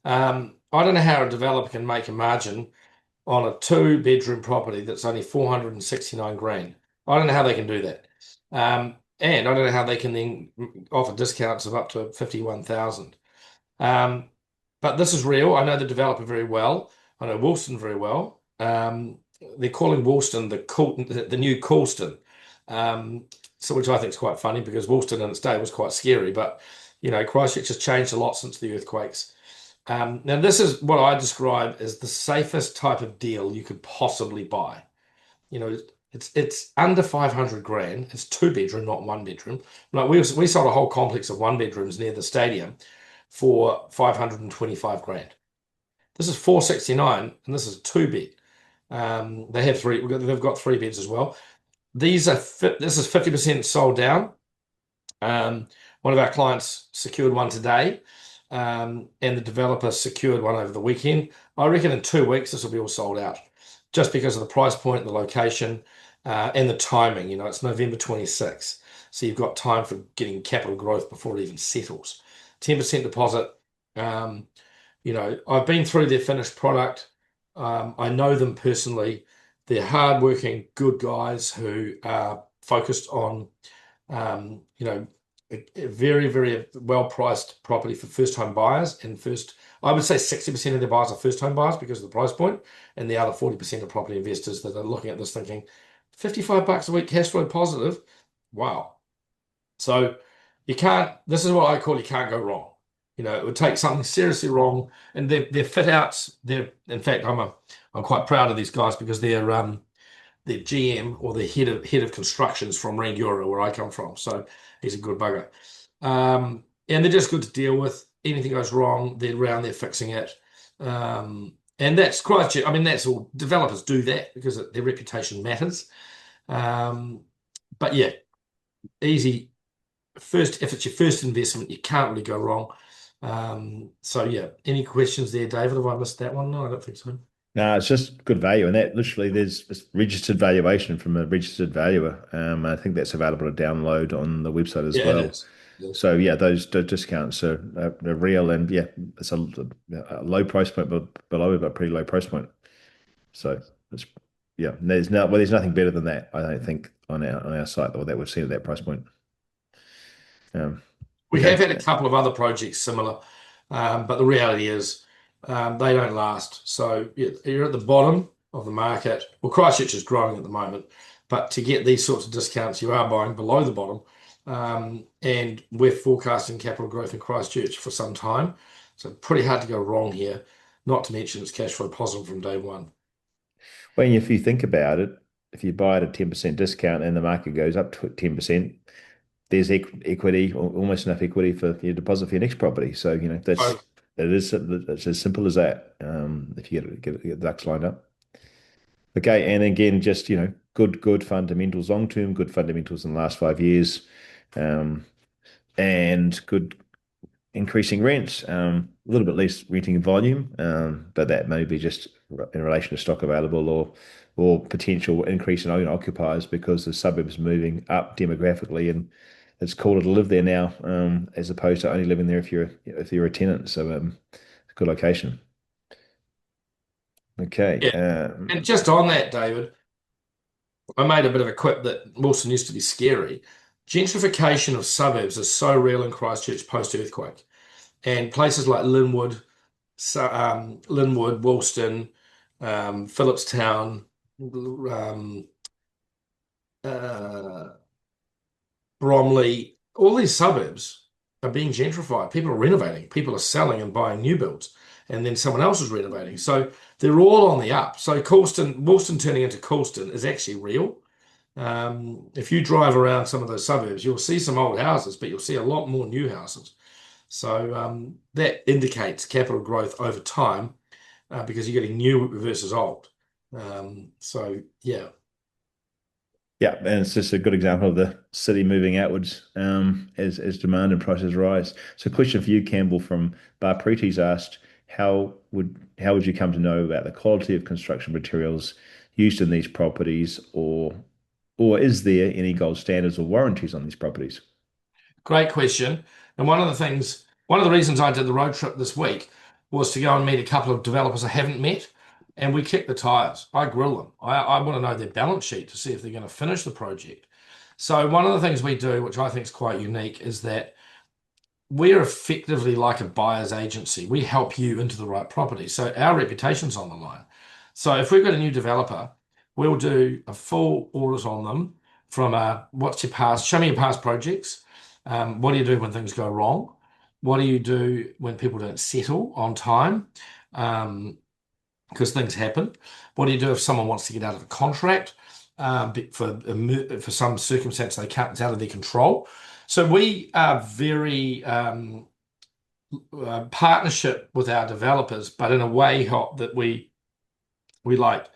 I don't know how a developer can make a margin on a 2 bedroom property that's only 469 grand. I don't know how they can do that. And I don't know how they can then offer discounts of up to 51,000. But this is real. I know the developer very well. I know Woolston very well. They're calling Woolston the new Coulston, um, so which I think is quite funny because Woolston in its day was quite scary. But Christchurch has changed a lot since the earthquakes. Now, this is what I describe as the safest type of deal you could possibly buy. You know, it's under 500 grand. It's two bedroom, not one bedroom. Like we sold a whole complex of one bedrooms near the stadium for 525 grand. This is 469, and this is a two bed. They have three. They've got three beds as well. This is 50% sold down. One of our clients secured one today, and the developer secured one over the weekend. I reckon in 2 weeks this will be all sold out, just because of the price point, the location, and the timing. It's November 26th, so you've got time for getting capital growth before it even settles. 10% deposit. Um, I've been through their finished product. I know them personally. They're hardworking, good guys who are focused on, a very, very well-priced property for first-time buyers. I would say 60% of their buyers are first-time buyers because of the price point, and the other 40% are property investors that are looking at this thinking, $55 a week cash flow positive. Wow. So this is what I call you can't go wrong. It would take something seriously wrong, and their fit outs. In fact, I'm quite proud of these guys because their GM or the head of constructions from Rangiora, where I come from. So he's a good bugger, and they're just good to deal with. Anything goes wrong, they're around there fixing it, and that's Christchurch. I mean, that's all developers do that because their reputation matters. Um, but yeah, easy. First, if it's your first investment, you can't really go wrong. So yeah, any questions there, David? Have I missed that one? No, I don't think so. No, it's just good value, and that literally there's this registered valuation from a registered valuer. I think that's available to download on the website as Yeah, it well. is. It is. So yeah, those discounts are real, and yeah, it's a low price point, but below but pretty low price point. So it's yeah, and there's nothing better than that. I don't think on our site or that we've seen at that price point. Um, We have okay. had a couple of other projects similar, but the reality is they don't last. So you're at the bottom of the market. Well, Christchurch is growing at the moment, but to get these sorts of discounts, you are buying below the bottom. And we're forecasting capital growth in Christchurch for some time. So pretty hard to go wrong here, not to mention it's cash flow positive from day one. Well, if you think about it, if you buy at a 10% discount and the market goes up to 10%, there's equity, or almost enough equity for your deposit for your next property. So, So it's as simple as that. If you get the ducks lined up. Okay, and again, just good fundamentals long term, good fundamentals in the last 5 years, and good increasing rents, a little bit less renting volume, but that may be just in relation to stock available or potential increase in owner occupiers because the suburbs moving up demographically and it's cooler to live there now, as opposed to only living there if you're a tenant. So it's a good location. Okay. yeah, and just on that, David, I made a bit of a quip that Wilson used to be scary. Gentrification of suburbs is so real in Christchurch post-earthquake. And places like Linwood, Woolston, Phillipstown, um, uh, Bromley, all these suburbs are being gentrified. People are renovating. People are selling and buying new builds. And then someone else is renovating. So they're all on the up. So Woolston turning into Coulston is actually real. If you drive around some of those suburbs, you'll see some old houses, but you'll see a lot more new houses. So that indicates capital growth over time because you're getting new versus old. So yeah, Yeah, and it's just a good example of the city moving outwards, as demand and prices rise. So, question for you, Campbell, from Bar Preeti's asked, how would you come to know about the quality of construction materials used in these properties, or is there any gold standards or warranties on these properties? great question. And one of the reasons I did the road trip this week was to go and meet a couple of developers I haven't met, and we kick the tires. I grill them. I want to know their balance sheet to see if they're going to finish the project. So one of the things we do, which I think is quite unique, is that we're effectively like a buyer's agency. We help you into the right property. So our reputation's on the line. So if we've got a new developer, we'll do a full audit on them from what's your past, show me your past projects. What do you do when things go wrong? What do you do when people don't settle on time? Because things happen. What do you do if someone wants to get out of a contract for some circumstance they can't, it's out of their control? So we are very partnership with our developers, but in a way that we like.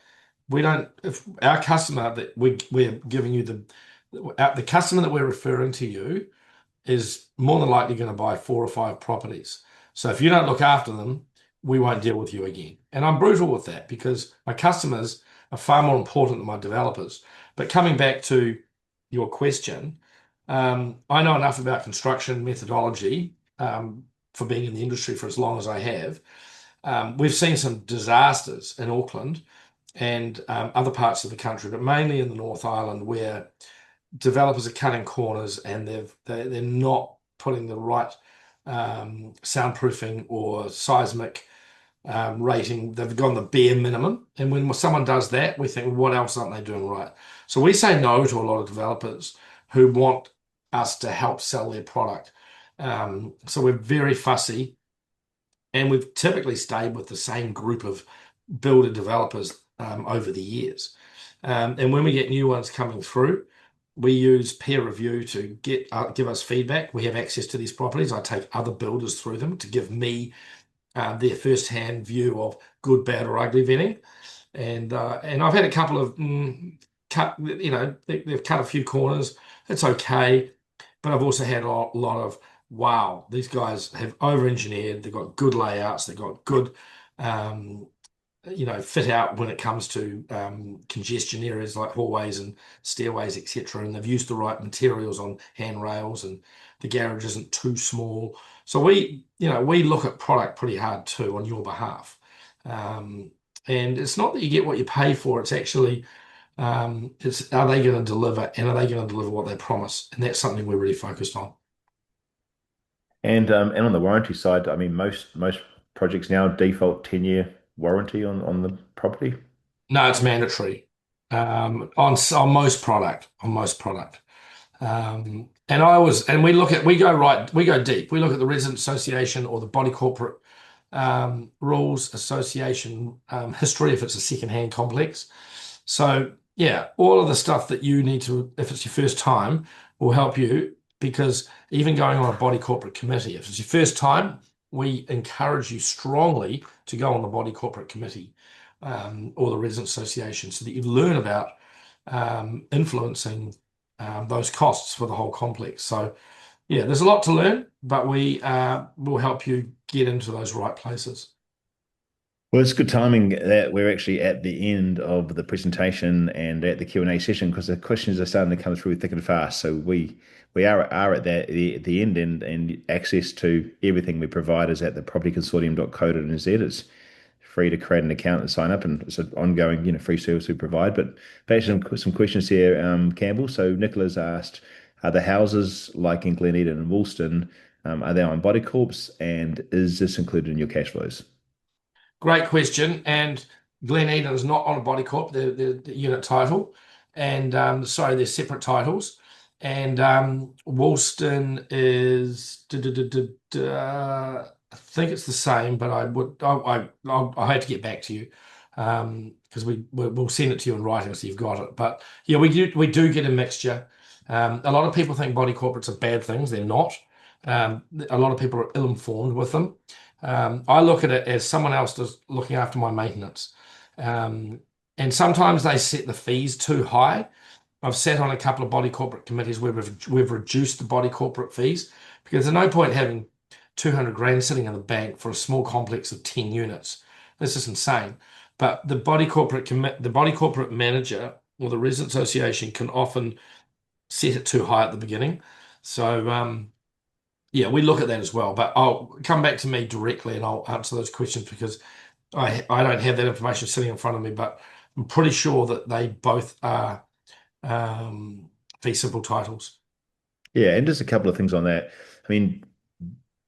We don't. If our customer that we're giving you the customer that we're referring to you is more than likely going to buy 4 or 5 properties. So if you don't look after them, we won't deal with you again. And I'm brutal with that because my customers are far more important than my developers. But coming back to your question, I know enough about construction methodology for being in the industry for as long as I have. We've seen some disasters in Auckland and other parts of the country, but mainly in the North Island, where developers are cutting corners and they're not putting the right soundproofing or seismic rating. They've gone the bare minimum. And when someone does that, we think, well, what else aren't they doing right? So we say no to a lot of developers who want us to help sell their product. So we're very fussy, and we've typically stayed with the same group of builder developers over the years. And when we get new ones coming through, we use peer review to give us feedback. We have access to these properties. I take other builders through them to give me their first-hand view of good, bad, or ugly vetting. And I've had a couple of cut. They've cut a few corners. It's okay, but I've also had a lot of wow. These guys have over-engineered. They've got good layouts. They've got good fit out when it comes to congestion areas like hallways and stairways, etc. And they've used the right materials on handrails, and the garage isn't too small. So we look at product pretty hard too on your behalf. And it's not that you get what you pay for. It's actually it's are they going to deliver, and are they going to deliver what they promise? And that's something we're really focused on. And on the warranty side, I mean, most projects now default 10-year warranty on the property. No, it's mandatory on most product. And we go deep. We look at the resident association or the body corporate rules association history if it's a second-hand complex. So yeah, all of the stuff that you need to, if it's your first time, will help you because even going on a body corporate committee, if it's your first time, we encourage you strongly to go on the body corporate committee or the resident association so that you learn about influencing those costs for the whole complex. So yeah, there's a lot to learn, but we will help you get into those right places. Well, it's good timing that we're actually at the end of the presentation and at the Q&A session because the questions are starting to come through thick and fast. So we are at the end, and access to everything we provide is at the propertyconsortium.co.nz. It's free to create an account and sign up, and it's an ongoing free service we provide. But back to some questions here, Campbell. So Nicola's asked, are the houses like in Glen Eden and Woolston, are they on body corps, and is this included in your cash flows? Great question. And Glen Eden is not on a body corp, the unit title. And sorry, they're separate titles. And Woolston is, I think it's the same, but I had to get back to you because we'll send it to you in writing so you've got it. But yeah, we do get a mixture. A lot of people think body corporates are bad things. They're not. A lot of people are ill-informed with them. I look at it as someone else is looking after my maintenance. And sometimes they set the fees too high. I've sat on a couple of body corporate committees where we've reduced the body corporate fees because there's no point having 200 grand sitting in the bank for a small complex of 10 units. This is insane. But the body corporate manager or the resident association can often set it too high at the beginning. So yeah, we look at that as well. But I'll come back to me directly and I'll answer those questions because I don't have that information sitting in front of me, but I'm pretty sure that they both are fee simple titles. Yeah, and just a couple of things on that. I mean,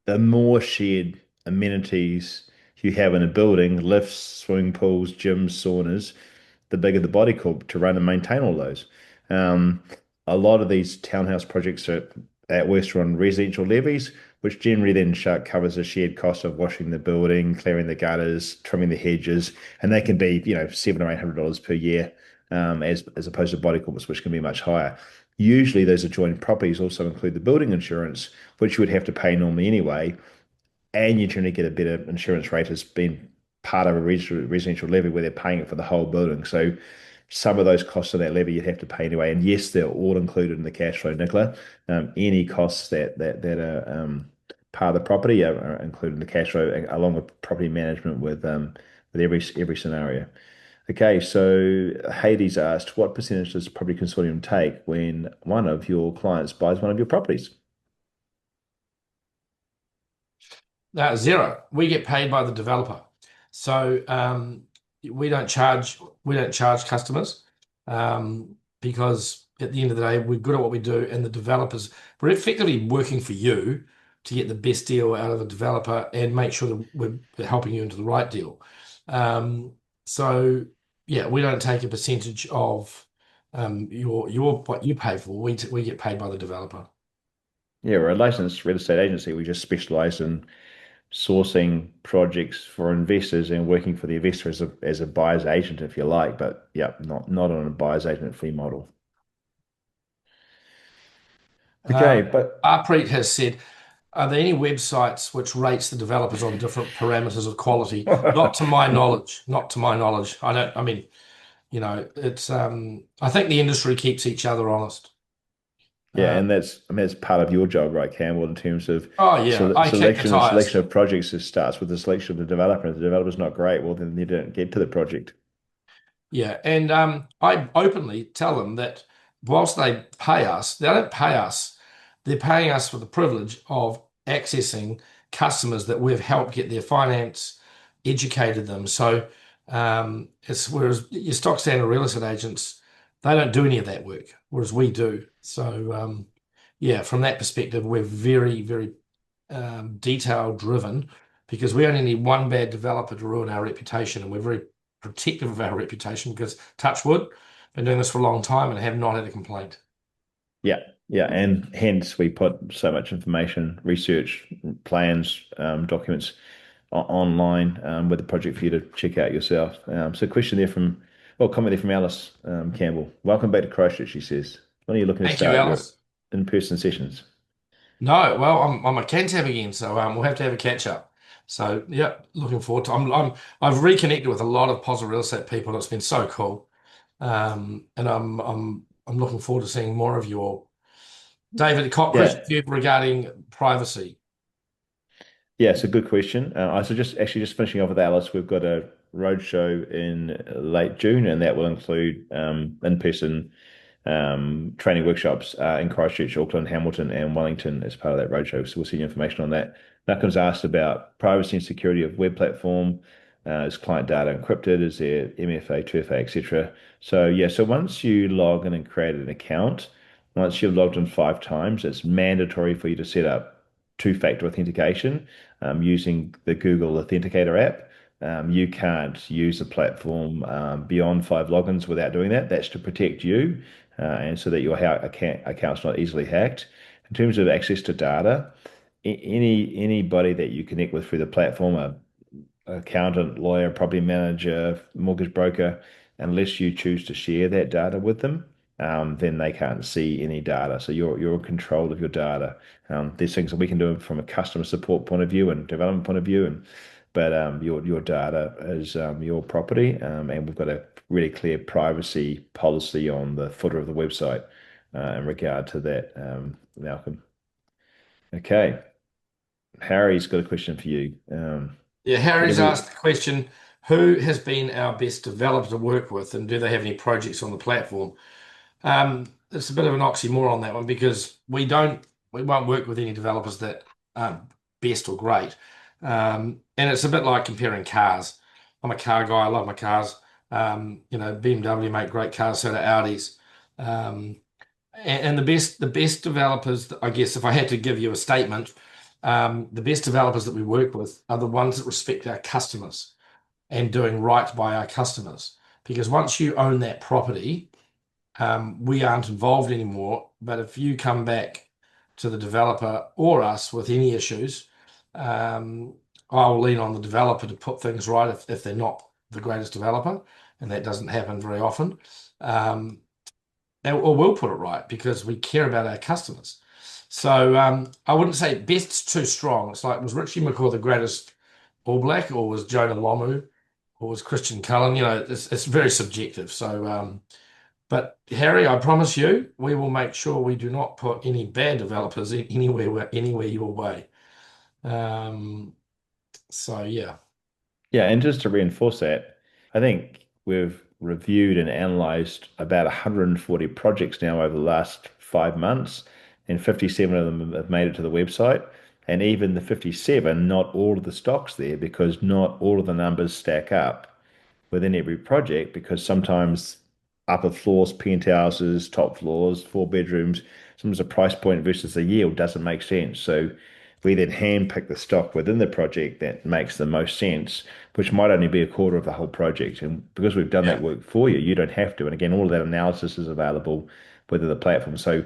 the more shared amenities you have in a building, lifts, swimming pools, gyms, saunas, the bigger the body corp to run and maintain all those. Um, a lot of these townhouse projects are at worst are on residential levies, which generally then covers the shared cost of washing the building, clearing the gutters, trimming the hedges, and they can be, $700 or $800 per year, as opposed to body corps, which can be much higher. Usually, those adjoining properties also include the building insurance, which you would have to pay normally anyway, and you're trying to get a better insurance rate as being part of a residential levy where they're paying it for the whole building. So some of those costs of that levy you'd have to pay anyway. And yes, they're all included in the cash flow, Nicola. Any costs that are part of the property are included in the cash flow, along with property management with every scenario. Okay, so Hades asked, what percentage does Property Consortium take when one of your clients buys one of your properties? Zero. We get paid by the developer. So we don't charge customers because at the end of the day, we're good at what we do, and the developers, we're effectively working for you to get the best deal out of the developer and make sure that we're helping you into the right deal. So yeah, we don't take a percentage of your what you pay for. We get paid by the developer. Yeah, we're a licensed real estate agency. We just specialize in sourcing projects for investors and working for the investor as a buyer's agent, if you like. But yeah, not on a buyer's agent fee model. Uh, Okay, but Arpreet has said, are there any websites which rates the developers on different parameters of quality? Not to my knowledge. Not to my knowledge. I don't. I mean, it's. I think the industry keeps each other honest. yeah, Uh, and that's part of your job, right, Campbell, in terms of oh yeah, I kick the selection tires. of projects. It starts with the selection of the developer. If the developer's not great, well, then you don't get to the project. Yeah, and I openly tell them that whilst they pay us, they don't pay us. They're paying us for the privilege of accessing customers that we've helped get their finance, educated them. So it's whereas your stock standard real estate agents, they don't do any of that work, whereas we do. So yeah, from that perspective, we're very, very detail driven because we only need one bad developer to ruin our reputation, and we're very protective of our reputation because touch wood, been doing this for a long time and have not had a complaint. Yeah, yeah, and hence we put so much information, research, plans, documents online with the project for you to check out yourself. So, comment there from Alice Campbell. Welcome back to Christchurch, she says. When are you looking to Thank you, start your Alice. in-person sessions? No, well, I'm a Cantab again, so we'll have to have a catch up. So yeah, looking forward to. I've reconnected with a lot of positive real estate people. And it's been so cool, and I'm looking forward to seeing more of you all. David, question Yeah, for you regarding privacy. yeah, it's a good question. I suggest actually just finishing off with Alice. We've got a roadshow in late June, and that will include in-person training workshops in Christchurch, Auckland, Hamilton, and Wellington as part of that roadshow. So we'll see information on that. Malcolm's asked about privacy and security of web platform. Is client data encrypted? Is there MFA, 2FA, etc.? So yeah, so once you log in and create an account, once you've logged in 5 times, it's mandatory for you to set up two-factor authentication using the Google Authenticator app. You can't use the platform beyond 5 logins without doing that. That's to protect you and so that your account's not easily hacked. In terms of access to data, anybody that you connect with through the platform, accountant, lawyer, property manager, mortgage broker, unless you choose to share that data with them, then they can't see any data. So you're in control of your data. There's things that we can do from a customer support point of view and development point of view, but your data is your property, and we've got a really clear privacy policy on the footer of the website in regard to that, Malcolm. Okay, Harry's got a question for you. Yeah, Harry's Whenever asked the question, who has been our best developer to work with, and do they have any projects on the platform? It's a bit of an oxymoron on that one because we won't work with any developers that aren't best or great. And it's a bit like comparing cars. I'm a car guy. I love my cars. BMW make great cars, so do Audis. And the best developers, I guess, if I had to give you a statement, The best developers that we work with are the ones that respect our customers and doing right by our customers. Because once you own that property, we aren't involved anymore. But if you come back to the developer or us with any issues, I'll lean on the developer to put things right if they're not the greatest developer, and that doesn't happen very often. Or we'll put it right because we care about our customers. So I wouldn't say best's too strong. It's like, was Richie McCaw the greatest All Black, or was Jonah Lomu, or was Christian Cullen? It's very subjective. So, but Harry, I promise you, we will make sure we do not put any bad developers anywhere your way. So yeah. Yeah, and just to reinforce that, I think we've reviewed and analyzed about 140 projects now over the last 5 months, and 57 of them have made it to the website. And even the 57, not all of the stocks there because not all of the numbers stack up within every project because sometimes upper floors, penthouses, top floors, four bedrooms, sometimes the price point versus the yield doesn't make sense. So we then handpick the stock within the project that makes the most sense, which might only be a quarter of the whole project. And because we've done that Yeah. work for you, you don't have to. And again, all of that analysis is available within the platform. So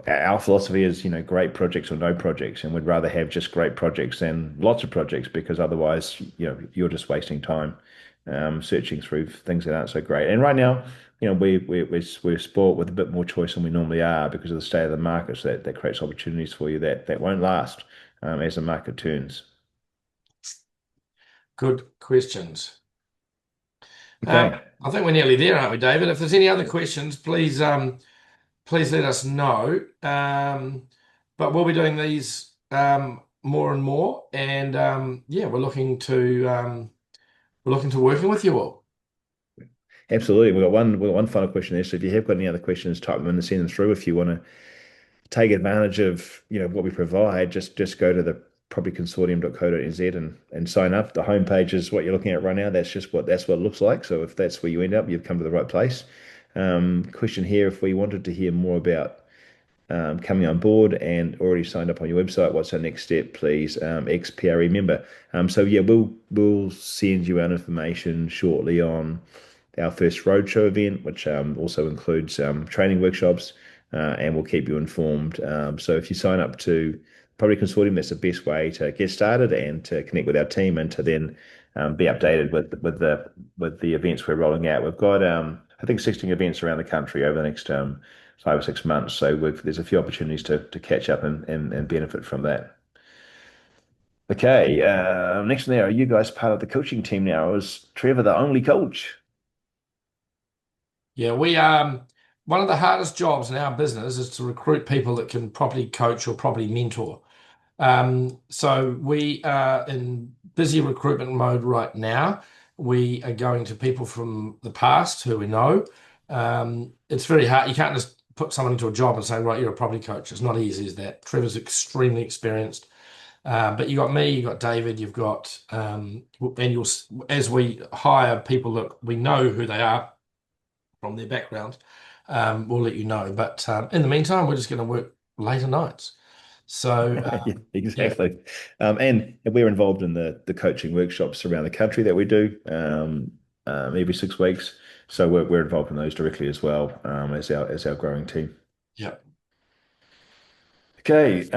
our philosophy is, great projects or no projects, and we'd rather have just great projects than lots of projects because otherwise, you're just wasting time searching through things that aren't so great. And right now, we're sport with a bit more choice than we normally are because of the state of the market. So that creates opportunities for you that won't last as the market turns. Good questions. Okay. I think we're nearly there, aren't we, David? If there's any other questions, please let us know. But we'll be doing these more and more, and yeah, we're looking to working with you all. Absolutely. We've got one final question there. So if you have got any other questions, type them in and send them through. If you want to take advantage of what we provide, just go to the propertyconsortium.co.nz and sign up. The homepage is what you're looking at right now. That's what it looks like. So if that's where you end up, you've come to the right place. Question here: if we wanted to hear more about coming on board and already signed up on your website, what's our next step, please? Ex-PRE member. So yeah, we'll send you our information shortly on our first roadshow event, which also includes training workshops, and we'll keep you informed. So if you sign up to Property Consortium, that's the best way to get started and to connect with our team and to then be updated with the events we're rolling out. We've got I think 16 events around the country over the next 5 or 6 months. So there's a few opportunities to catch up and benefit from that. Okay, next one there. Are you guys part of the coaching team now? Is Trevor the only coach? Yeah, we one of the hardest jobs in our business is to recruit people that can properly coach or properly mentor. So we are in busy recruitment mode right now. We are going to people from the past who we know. It's very hard. You can't just put someone into a job and say, right, you're a property coach. It's not easy as that. Trevor's extremely experienced. But you got me, you got David, you've got, and as we hire people that we know who they are from their background, we'll let you know. But in the meantime, we're just going to work later nights. So Yeah, yeah, exactly. And we're involved in the coaching workshops around the country that we do every 6 weeks. So we're involved in those directly as well as our growing team. yeah. Okay.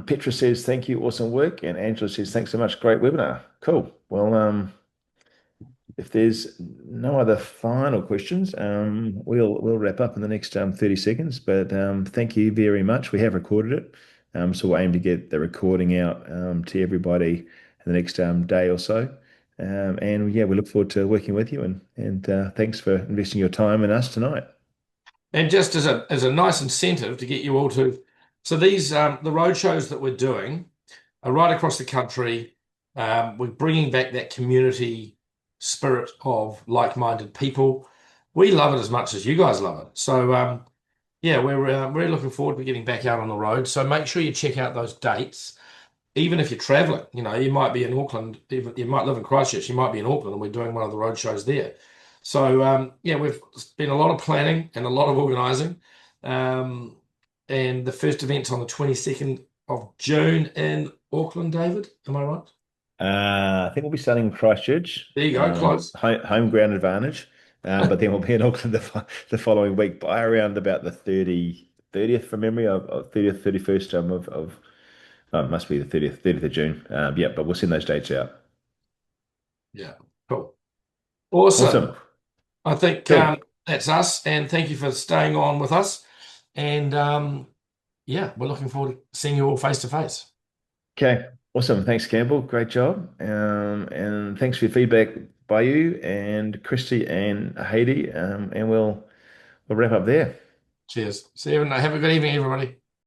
Petra says thank you, awesome work, and Angela says thanks so much, great webinar. Cool. Well, if there's no other final questions, we'll wrap up in the next 30 seconds. But thank you very much. We have recorded it. So we'll aim to get the recording out to everybody in the next day or so. And yeah, we look forward to working with you and thanks for investing your time in us tonight. And just as a nice incentive to get you all to, so these the road shows that we're doing are right across the country. We're bringing back that community spirit of like-minded people. We love it as much as you guys love it. So yeah, we're really looking forward to getting back out on the road. So make sure you check out those dates. Even if you're traveling, you might be in Auckland, even you might live in Christchurch, you might be in Auckland, and we're doing one of the road shows there. So yeah, we've been a lot of planning and a lot of organising. And the first event's on the 22nd of June in Auckland, David. Am I right? I think we'll be starting in Christchurch, There you go, close. home ground advantage. But then we'll be in Auckland the following week by around about the 30th from memory of 30th, 31st of it must be the 30th of June. Yeah, but we'll send those dates out. Yeah, cool. Awesome. Awesome. I think Cool. that's us, and thank you for staying on with us. And yeah, we're looking forward to seeing you all face to face. Okay. Awesome. Thanks, Campbell. Great job. And thanks for your feedback by you and Christy and Haiti. And we'll wrap up there. Cheers. See you, and have a good evening, everybody.